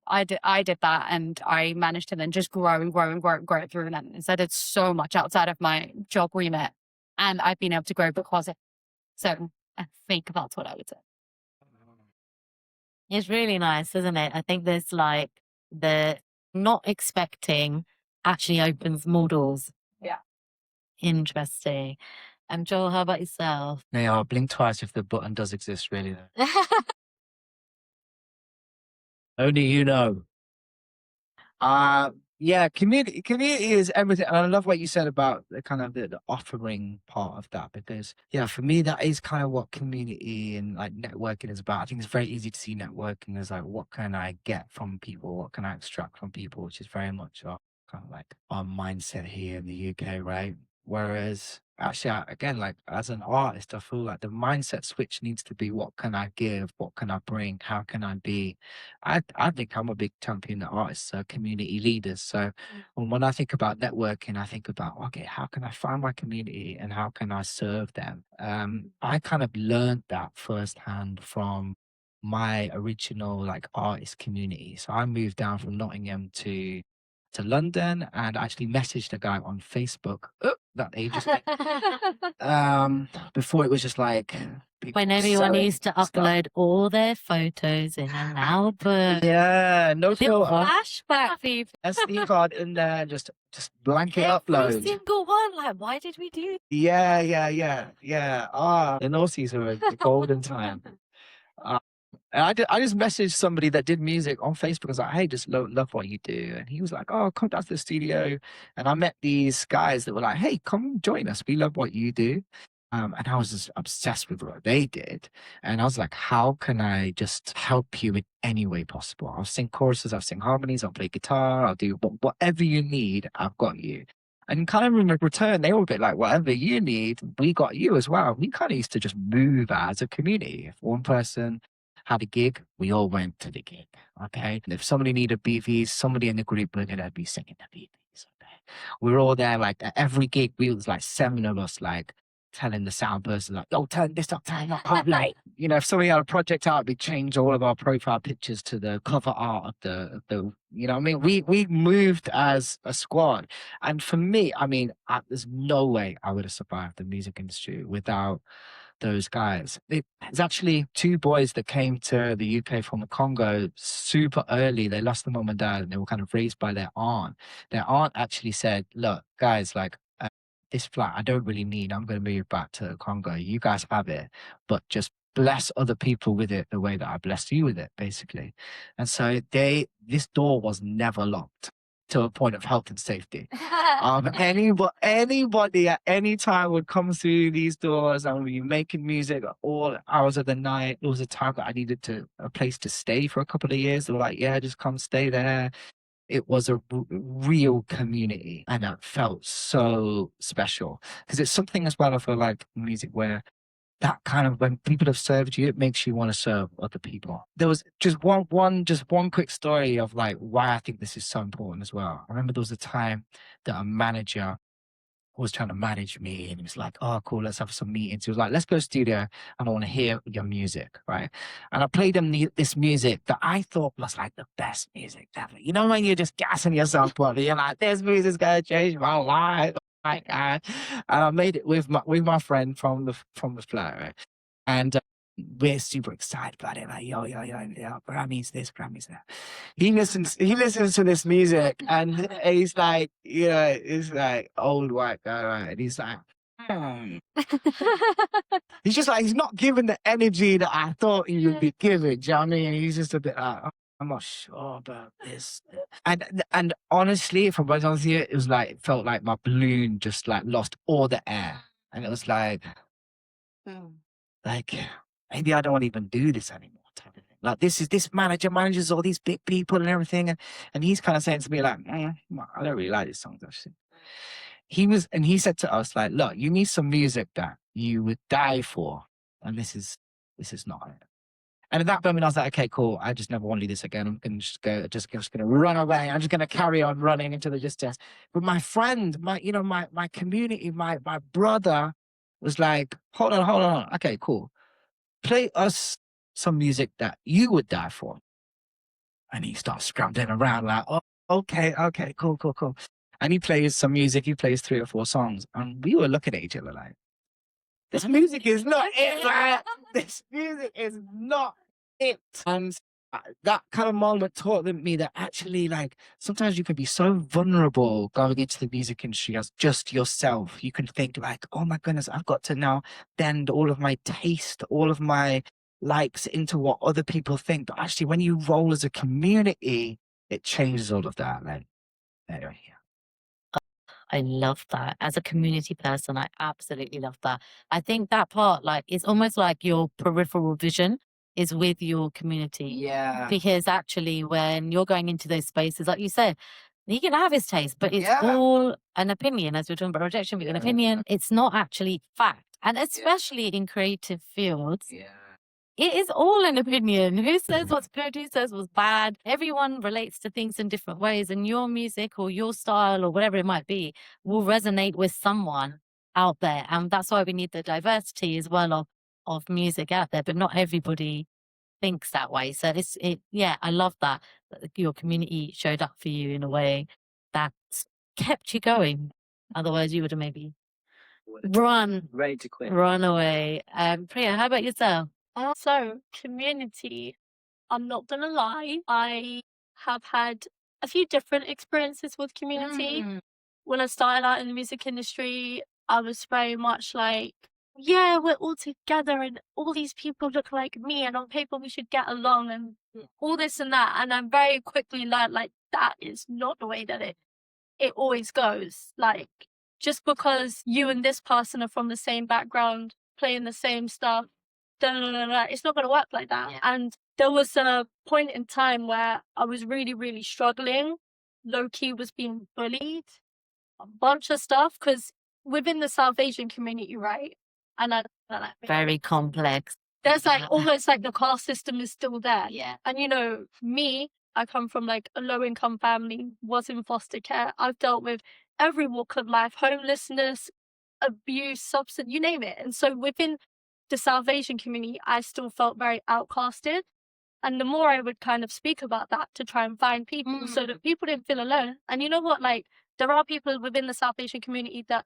I did that and I managed to then just grow and grow and grow and grow through. And so I did so much outside of my job remit and I've been able to grow because of it. So I think that's what I would say. It's really nice, isn't it? I think there's like the not expecting actually opens more doors. Yeah. Interesting. Joel, how about yourself? they are. Blink twice if the button does exist, really. Though. Only you know. Yeah, community is everything. And I love what you said about the kind of the offering part of that, because yeah, for me that is kind of what community and like networking is about. I think it's very easy to see networking as like, what can I get from people? What can I extract from people? Which is very much our kind of like our mindset here in the UK, right? Whereas actually, again, like as an artist, I feel like the mindset switch needs to be, what can I give? What can I bring? How can I be? I think I'm a big champion that artists are community leaders. So when I think about networking, I think about, okay, how can I find my community and how can I serve them? I kind of learned that firsthand from my original like artist community. So I moved down from Nottingham to London and actually messaged a guy on Facebook. that ages ago. Before it was just like people When everyone selling used to stuff. upload all their photos in an album. Yeah, no Little filter. flashback, people. SD card in there, just blanket Every upload. single one. Like, why did we do? Yeah. Ah, the noughties were a golden time. And I just messaged somebody that did music on Facebook. I was like, hey, just love what you do. And he was like, oh, come down to the studio. And I met these guys that were like, hey, come join us. We love what you do. And I was just obsessed with what they did. And I was like, how can I just help you in any way possible? I'll sing choruses, I'll sing harmonies, I'll play guitar, I'll do whatever you need, I've got you. And kind of in return, they were a bit like, whatever you need, we got you as well. We kind of used to just move as a community. If one person had a gig, we all went to the gig. Okay. And if somebody needed BVs, somebody in the group were gonna be singing the BVs. Okay. We were all there, like at every gig, we was like 7 of us, like telling the sound person, like, oh, turn this up, turn up, up late. You know, if somebody had a project out, we changed all of our profile pictures to the cover art of the you know what I mean? We moved as a squad. And for me, I mean, there's no way I would have survived the music industry without those guys. It's actually 2 boys that came to the UK from the Congo super early. They lost their mom and dad and they were kind of raised by their aunt. Their aunt actually said, look, guys, like, this flat I don't really need. I'm going to move back to Congo. You guys have it, but just bless other people with it the way that I blessed you with it, basically. And so this door was never locked to a point of health and safety. Anybody at any time would come through these doors and we'd be making music at all hours of the night. There was a time that I needed a place to stay for a couple of years. They were like, yeah, just come stay there. It was a real community and it felt so special because it's something as well, I feel like music where that kind of, when people have served you, it makes you want to serve other people. There was just one quick story of like why I think this is so important as well. I remember there was a time that a manager was trying to manage me and he was like, oh, cool, let's have some meetings. He was like, let's go studio and I want to hear your music, right? And I played him this music that I thought was like the best music ever. You know, when you're just gassing yourself up, you're like, this music's going to change my life. Oh my God. And I made it with my friend from the flat, right? And we're super excited about it. Like, yo, Grammys this, Grammys that. He listens to this music and he's like, you know, he's like old white guy, right? And he's like, he's just like, he's not giving the energy that I thought he would be giving. Do you know what I mean? He's just a bit like, oh, I'm not sure about this. And honestly, if I'm being honest with you, it was like, it felt like my balloon just like lost all the air. And it was like, maybe I don't want to even do this anymore type of thing. Like this manager manages all these big people and everything. And he's kind of saying to me like, I don't really like these songs actually. He said to us like, look, you need some music that you would die for. And this is not it. And at that moment I was like, okay, cool. I just never want to do this again. I'm going to just going to run away. I'm just going to carry on running into the distance. But my friend, my community, my brother was like, hold on. Okay, cool. Play us some music that you would die for. And he starts scrambling around like, oh, okay, cool. And he plays some music. He plays 3 or 4 songs. And we were looking at each other like, this music is not it, man. This music is not it. And that kind of moment taught me that actually, like, sometimes you can be so vulnerable going into the music industry as just yourself. You can think like, oh my goodness, I've got to now bend all of my taste, all of my likes into what other people think. But actually, when you roll as a community, it changes all of that. Like, anyway, yeah. I love that. As a community person, I absolutely love that. I think that part, like, it's almost like your peripheral vision is with your community. Yeah. Because actually, when you're going into those spaces, like you said, he can have his taste, but it's Yeah. all an opinion. As we're talking about rejection, but an opinion, it's not actually fact. And especially in creative fields, it is all an opinion. Who says what's good? Who says what's bad? Everyone relates to things in different ways, and your music or your style or whatever it might be will resonate with someone out there. And that's why we need the diversity as well of music out there. But not everybody thinks that way. So I love that your community showed up for you in a way that kept you going. Otherwise, you would have maybe Run. Ready to quit. Run away. Priya, how about yourself? So, community, I'm not gonna lie, I have had a few different experiences with community. Mm. When I started out in the music industry, I was very much like, yeah, we're all together and all these people look like me and on paper we should get along and all this and that. And I very quickly learned like that is not the way that it always goes. Like just because you and this person are from the same background, playing the same stuff, it's not gonna work like that. Yeah. And there was a point in time where I was really, really struggling. Low key was being bullied, a bunch of stuff, because within the South Asian community, right? And Very complex. there's like almost like the caste system is still there. Yeah. And you know, me, I come from like a low income family, was in foster care. I've dealt with every walk of life, homelessness, abuse, substance, you name it. And so within the South Asian community, I still felt very outcasted. And the more I would kind of speak about that to try and find people so that people didn't feel alone. And you know what? Like, there are people within the South Asian community that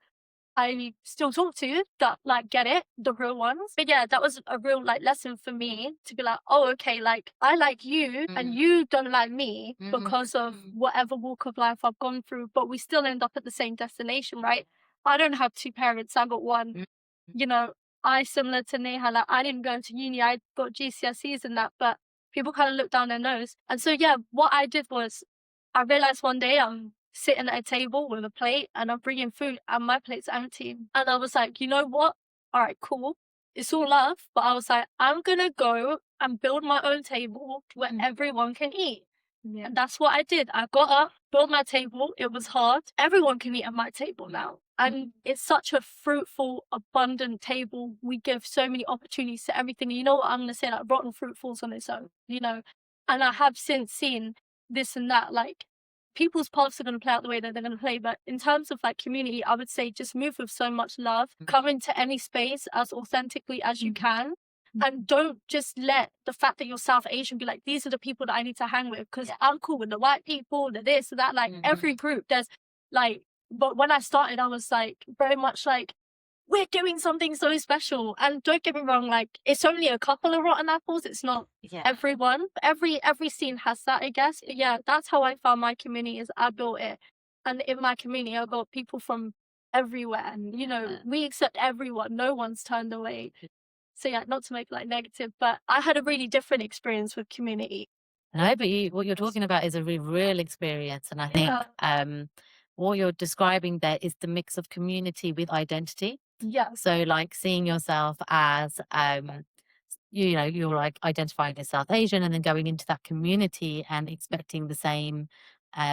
I still talk to that like get it, the real ones. But yeah, that was a real like lesson for me to be like, oh, okay, like I like you and you don't like me because of whatever walk of life I've gone through, but we still end up at the same destination, right? I don't have two parents, I got one. You know, I similar to Neha, like I didn't go into uni, I got GCSEs and that, but people kind of look down their nose. And so yeah, what I did was I realized one day I'm sitting at a table with a plate and I'm bringing food and my plate's empty. And I was like, you know what? All right, cool. It's all love. But I was like, I'm going to go and build my own table where everyone can eat. Yeah. And that's what I did. I got up, built my table. It was hard. Everyone can eat at my table now. And it's such a fruitful, abundant table. We give so many opportunities to everything. You know what I'm going to say? Like rotten fruit falls on its own, you know? And I have since seen this and that, like, people's paths are going to play out the way that they're going to play. But in terms of like community, I would say just move with so much love, come into any space as authentically as you can. And don't just let the fact that you're South Asian be like, these are the people that I need to hang with. Because I'm cool with the white people, the this, that, like every group. There's like, but when I started, I was like very much like, we're doing something so special. And don't get me wrong, like it's only a couple of rotten apples. It's not everyone. Every scene has that, I guess. But yeah, that's how I found my community. Is I built it, and in my community, I got people from everywhere. And you know, we accept everyone. No one's turned away. So yeah, not to make it like negative, but I had a really different experience with community. No, but what you're talking about is a real experience, and I think what you're describing there is the mix of community with identity. Yeah. So like seeing yourself as you know, you're like identifying as South Asian and then going into that community and expecting the same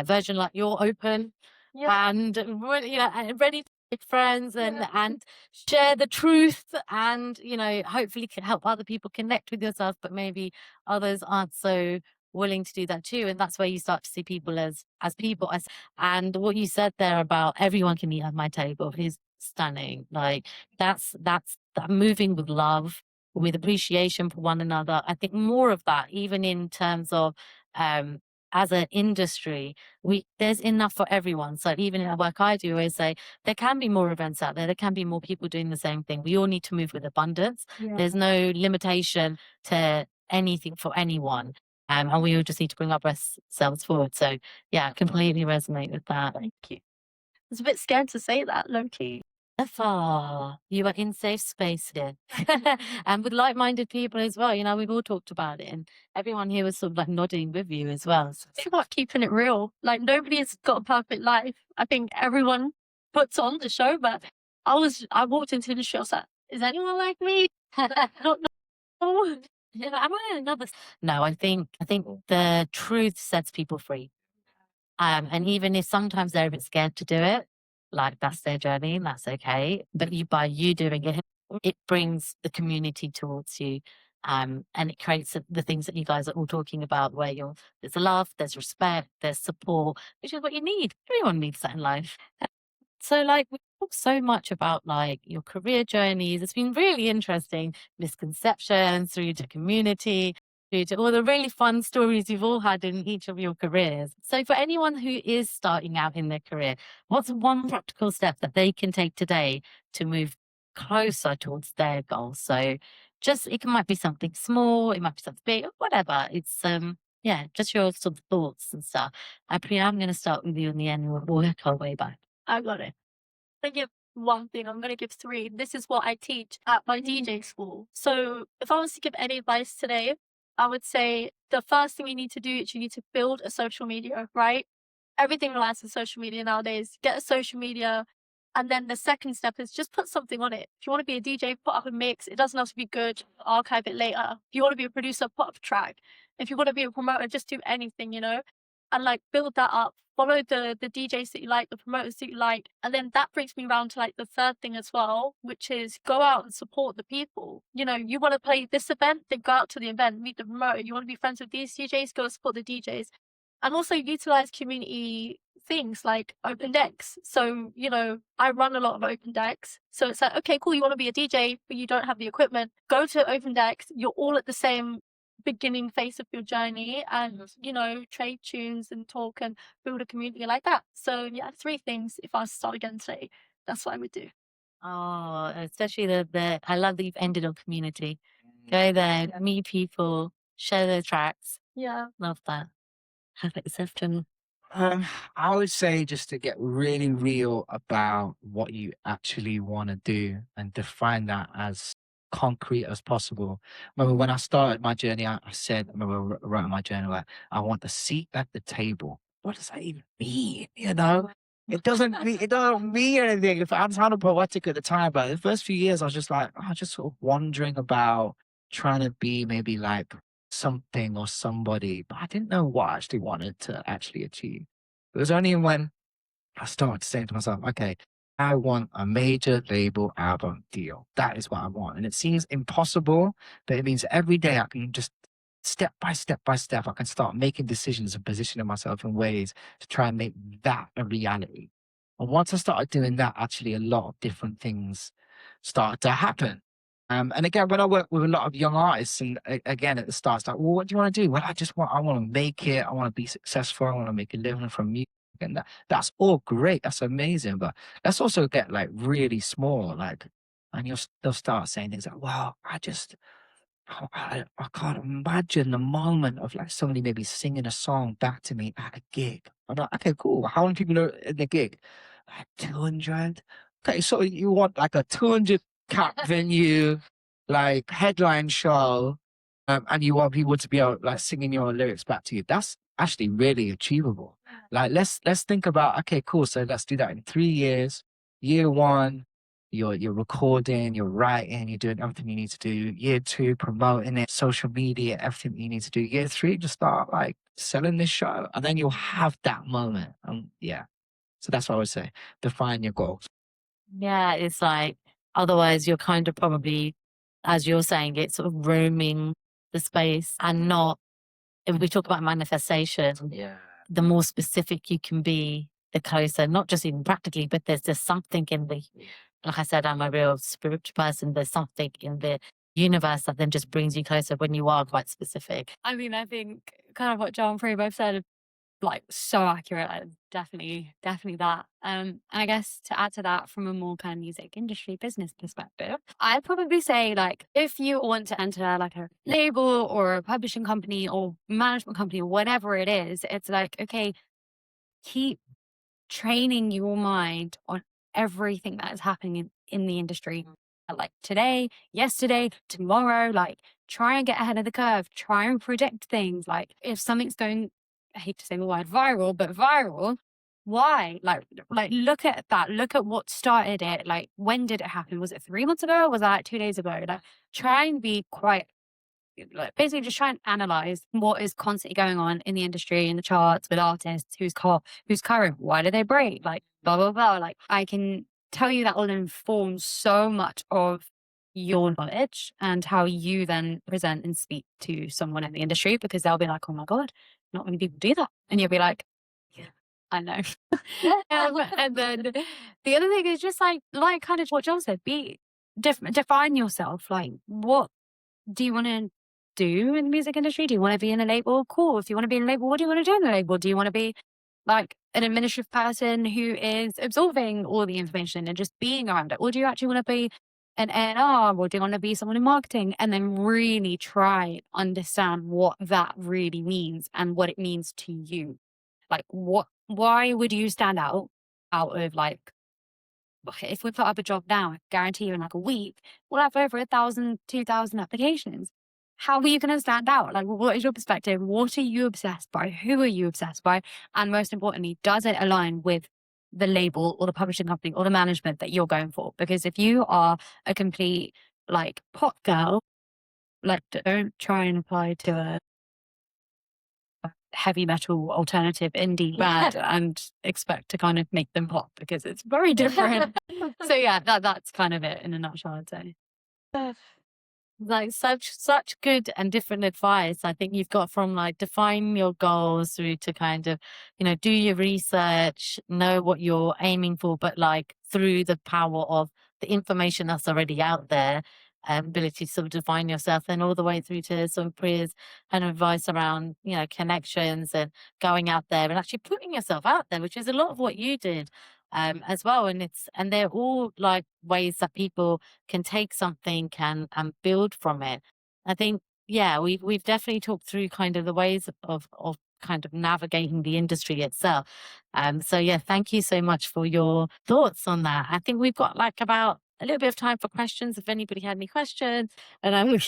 version, like you're open and you know, and ready to make friends and share the truth and you know, hopefully can help other people connect with yourself, but maybe others aren't so willing to do that too. And that's where you start to see people as people. And what you said there about everyone can eat at my table is stunning. Like that's that moving with love, with appreciation for one another. I think more of that, even in terms of as an industry, there's enough for everyone. So even in the work I do, I always say there can be more events out there. There can be more people doing the same thing. We all need to move with abundance. There's no limitation to anything for anyone. And we all just need to bring our best selves forward. So yeah, I completely resonate with that. Thank you. I was a bit scared to say that, low-key. Far. You are in safe space here. And with like-minded people as well. You know, we've all talked about it and everyone here was sort of like nodding with you as well. So It's about keeping it real. Like nobody's got a perfect life. I think everyone puts on the show, but I walked into the show, I was like, is anyone like me? I don't know. yeah, am I another? No, I think the truth sets people free. And even if sometimes they're a bit scared to do it, like that's their journey and that's okay. But by you doing it, it brings the community towards you. And it creates the things that you guys are all talking about where there's love, there's respect, there's support, which is what you need. Everyone needs that in life. So like we talk so much about like your career journeys. It's been really interesting, misconceptions through to community. to all the really fun stories you've all had in each of your careers. So for anyone who is starting out in their career, what's one practical step that they can take today to move closer towards their goals? So just it might be something small, it might be something big, whatever. It's yeah, just your sort of thoughts and stuff. Priya, I'm going to start with you in the end and we'll work our way back. I got it. I give one thing, I'm going to give three. This is what I teach at my DJ school. So if I was to give any advice today, I would say the first thing you need to do is you need to build a social media, right? Everything relies on social media nowadays. Get a social media. And then the second step is just put something on it. If you want to be a DJ, put up a mix. It doesn't have to be good. Archive it later. If you want to be a producer, put up a track. If you want to be a promoter, just do anything, you know? And like build that up. Follow the DJs that you like, the promoters that you like. And then that brings me around to like the third thing as well, which is go out and support the people. You know, you want to play this event, then go out to the event, meet the promoter. You want to be friends with these DJs, go support the DJs. And also utilize community things like open decks. So, you know, I run a lot of open decks. So it's like, okay, cool, you want to be a DJ, but you don't have the equipment. Go to open decks. You're all at the same beginning phase of your journey and, you know, trade tunes and talk and build a community like that. So yeah, three things if I was to start again today, that's what I would do. Oh, especially the I love that you've ended on community. Go there, meet people, share their tracks. Yeah. Love that. Have it, Sefton. I would say just to get really real about what you actually want to do and define that as concrete as possible. Remember when I started my journey, I said, I remember I wrote in my journal, like, I want a seat at the table. What does that even mean? You know, it doesn't mean anything. If I sounded poetic at the time, but the first few years, I was just like, just sort of wondering about trying to be maybe like something or somebody, but I didn't know what I actually wanted to actually achieve. It was only when I started saying to myself, okay, I want a major label album deal. That is what I want. And it seems impossible, but it means every day I can just step by step by step, I can start making decisions and positioning myself in ways to try and make that a reality. And once I started doing that, actually a lot of different things started to happen. And again, when I work with a lot of young artists, and again at the start, it's like, well, what do you want to do? Well, I want to make it. I want to be successful. I want to make a living from music, and that's all great. That's amazing. But let's also get like really small, like, and they'll start saying things like, well, I can't imagine the moment of like somebody maybe singing a song back to me at a gig. I'm like, okay, cool. How many people are in the gig? Like 200. Okay, so you want like a 200 cap venue, like headline show, and you want people to be able like singing your lyrics back to you. That's actually really achievable. Like let's think about, okay, cool. So let's do that in 3 years. Year one, you're recording, you're writing, you're doing everything you need to do. Year two, promoting it, social media, everything that you need to do. Year three, just start like selling this show, and then you'll have that moment. Yeah. So that's what I would say. Define your goals. Yeah, it's like otherwise you're kind of probably, as you're saying, it's sort of roaming the space and not. If we talk about manifestation, Yeah. the more specific you can be, the closer. Not just even practically, but there's just something in the. Like I said, I'm a real spiritual person. There's something in the universe that then just brings you closer when you are quite specific. I mean, I think kind of what Joe and Free both said, like so accurate. Like, definitely that. And I guess to add to that from a more kind of music industry business perspective, I'd probably say like if you want to enter like a label or a publishing company or management company or whatever it is, it's like, okay, keep training your mind on everything that is happening in the industry. Like today, yesterday, tomorrow, like try and get ahead of the curve, try and predict things. Like if something's going, I hate to say the word viral, but viral, why? Like look at that. Look at what started it. Like when did it happen? Was it 3 months ago? Or was that 2 days ago? Like try and be quite like basically just try and analyze what is constantly going on in the industry, in the charts, with artists, who's current, why do they break, like blah blah blah. Like I can tell you that will inform so much of your knowledge and how you then present and speak to someone in the industry, because they'll be like, oh my god, not many people do that, and you'll be like, yeah, I know. And then the other thing is just like kind of what John said, define yourself. Like what do you want to do in the music industry? Do you want to be in a label? Cool. If you want to be in a label, what do you want to do in a label? Do you want to be like an administrative person who is absorbing all the information and just being around it? Or do you actually want to be an A&R, or do you want to be someone in marketing? And then really try and understand what that really means and what it means to you. Like, why would you stand out of like, if we put up a job now, I guarantee you in like a week, we'll have over 1,000, 2,000 applications. How are you going to stand out? Like, what is your perspective? What are you obsessed by? Who are you obsessed by? And most importantly, does it align with the label or the publishing company or the management that you're going for? Because if you are a complete like pop girl, like don't try and apply to a heavy metal alternative indie band and expect to kind of make them pop, because it's very different. So yeah, that's kind of it in a nutshell, I'd say. Like such good and different advice I think you've got, from like define your goals through to kind of, you know, do your research, know what you're aiming for, but like through the power of the information that's already out there, ability to sort of define yourself, and all the way through to some Priya's kind of advice around, you know, connections and going out there and actually putting yourself out there, which is a lot of what you did as well. And they're all like ways that people can take something and build from it. I think, yeah, we've definitely talked through kind of the ways of kind of navigating the industry itself. So yeah, thank you so much for your thoughts on that. I think we've got like about a little bit of time for questions if anybody had any questions. And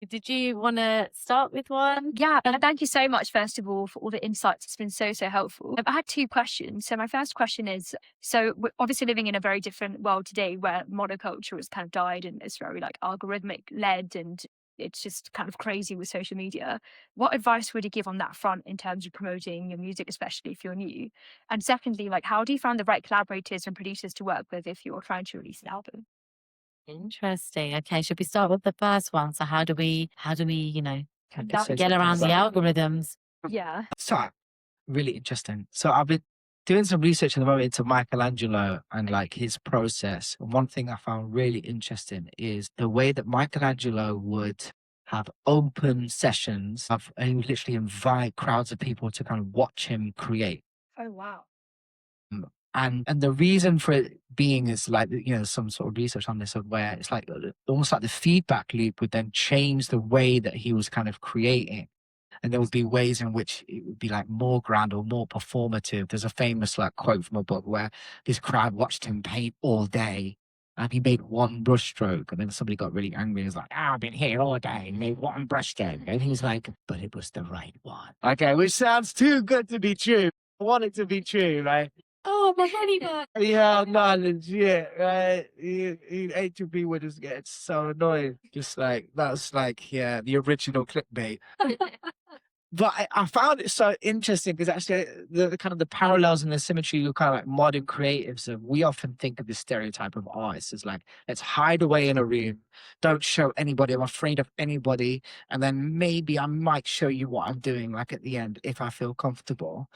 did you want to start with one? Yeah, thank you so much, first of all, for all the insights. It's been so helpful. I had 2 questions. So my first question is, so we're obviously living in a very different world today where monoculture has kind of died and it's very like algorithmic led, and it's just kind of crazy with social media. What advice would you give on that front in terms of promoting your music, especially if you're new? And secondly, like, how do you find the right collaborators and producers to work with if you're trying to release an album? Interesting. Okay, should we start with the first one? So how do we, you know, get around the algorithms? Yeah. So really interesting. So I've been doing some research at the moment into Michelangelo and like his process. And one thing I found really interesting is the way that Michelangelo would have open sessions and he would literally invite crowds of people to kind of watch him create. Oh, wow. And the reason for it being is like, you know, some sort of research on this, of where it's like almost like the feedback loop would then change the way that he was kind of creating. And there would be ways in which it would be like more grand or more performative. There's a famous like quote from a book where this crowd watched him paint all day and he made one brush stroke. And then somebody got really angry and was like, I've been here all day and made one brush stroke. And he was like, but it was the right one. Okay, which sounds too good to be true. I want it to be true, right? Oh, my honeymoon. Yeah, no, legit, right? HB would just get so annoying. Just like, that's like, yeah, the original clickbait. But I found it so interesting because actually the kind of the parallels and the symmetry of kind of like modern creatives. And we often think of this stereotype of artists as like, let's hide away in a room, don't show anybody, I'm afraid of anybody. And then maybe I might show you what I'm doing, like at the end, if I feel comfortable.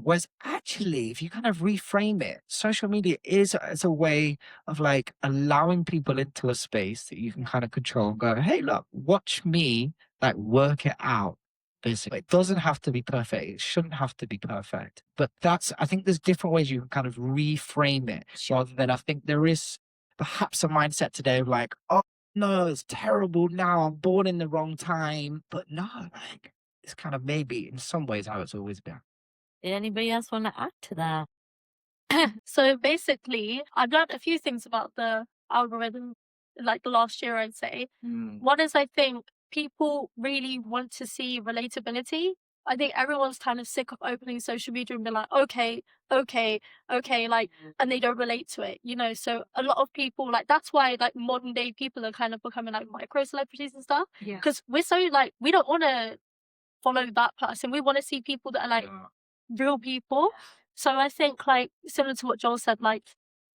Whereas actually, if you kind of reframe it, social media is as a way of like allowing people into a space that you can kind of control and go, hey, look, watch me like work it out. Basically, it doesn't have to be perfect. It shouldn't have to be perfect. But I think there's different ways you can kind of reframe it, rather than, I think there is perhaps a mindset today of like, oh, no, it's terrible now. I'm born in the wrong time. But no, like, it's kind of maybe in some ways how it's always been. Did anybody else want to add to that? So basically, I've learned a few things about the algorithm, like the last year, I'd say. One is, I think people really want to see relatability. I think everyone's kind of sick of opening social media and being like, okay, like, and they don't relate to it, you know? So a lot of people, like, that's why like modern day people are kind of becoming like micro celebrities and stuff. Yeah. Because we're so like, we don't want to follow that person. We want to see people that are like real people. So I think, like, similar to what Joel said, like,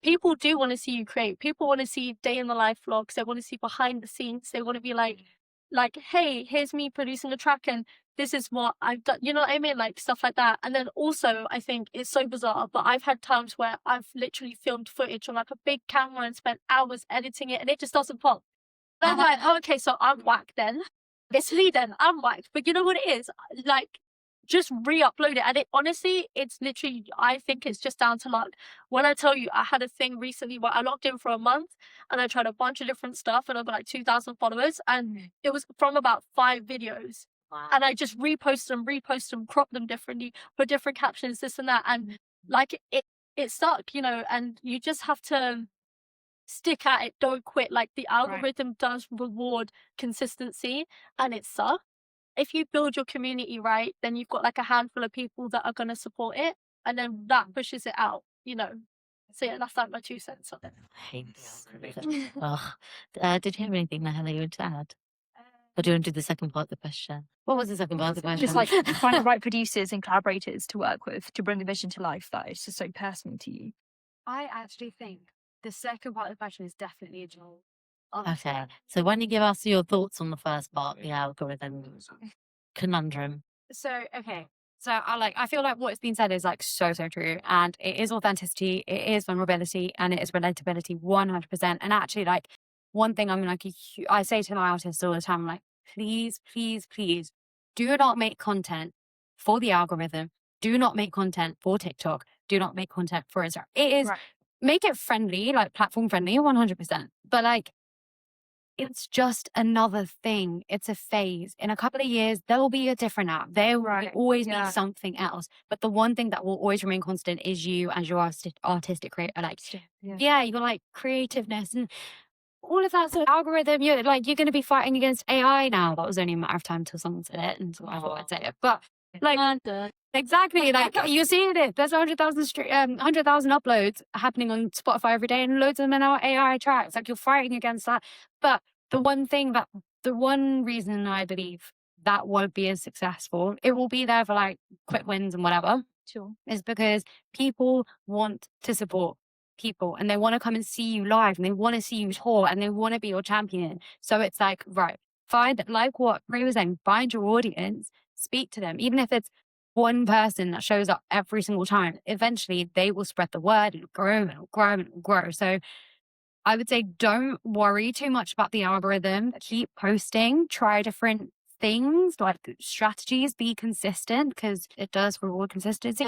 people do want to see you create. People want to see day in the life vlogs. They want to see behind the scenes. They want to be like, hey, here's me producing a track and this is what I've done. You know what I mean? Like, stuff like that. And then also, I think it's so bizarre, but I've had times where I've literally filmed footage on like a big camera and spent hours editing it and it just doesn't pop. I'm like, oh, okay, so I'm whack then. It's me then. I'm whack. But you know what it is? Like, just re-upload it. And it honestly, it's literally, I think it's just down to luck. When I tell you, I had a thing recently where I logged in for a month and I tried a bunch of different stuff and I've got like 2,000 followers and it was from about 5 videos. Wow. And I just repost them, crop them differently, put different captions, this and that. And like it stuck, you know, and you just have to stick at it, don't quit. Like the algorithm does reward consistency and it sucks. If you build your community right, then you've got like a handful of people that are going to support it and then that pushes it out, you know. So yeah, that's like my 2 cents on it. I hate the algorithm. Did you have anything that you would add? Or do you want to do the second part of the question? What was the second part of the question? Just like find the right producers and collaborators to work with to bring the vision to life that is just so personal to you. I actually think the second part of the question is definitely a Joel. Okay, so why don't you give us your thoughts on the first part, the algorithm conundrum? So okay, so I feel like what's been said is like so true, and it is authenticity, it is vulnerability, and it is relatability 100%. And actually, like one thing I'm like I say to my artists all the time, like please do not make content for the algorithm. Do not make content for TikTok. Do not make content for Instagram. It is make it friendly, like platform friendly, 100%. But like it's just another thing. It's a phase. In a couple of years, there will be a different app. There will always be something else. But the one thing that will always remain constant is you and your artistic creator. Like, you're like creativeness and all of that sort of algorithm. You're going to be fighting against AI now. That was only a matter of time until someone said it, and so I thought I'd say it. But like, exactly, like you're seeing it. There's 100,000 uploads happening on Spotify every day, and loads of them are now AI tracks. Like you're fighting against that. But the one reason I believe that won't be as successful, it will be there for like quick wins and whatever. Sure. Is because people want to support people and they want to come and see you live and they want to see you tour and they want to be your champion. So it's like, right, find, like what Ray was saying, find your audience, speak to them, even if it's one person that shows up every single time. Eventually they will spread the word and grow and grow and grow. So I would say don't worry too much about the algorithm. Keep posting, try different things, like strategies, be consistent because it does reward consistency.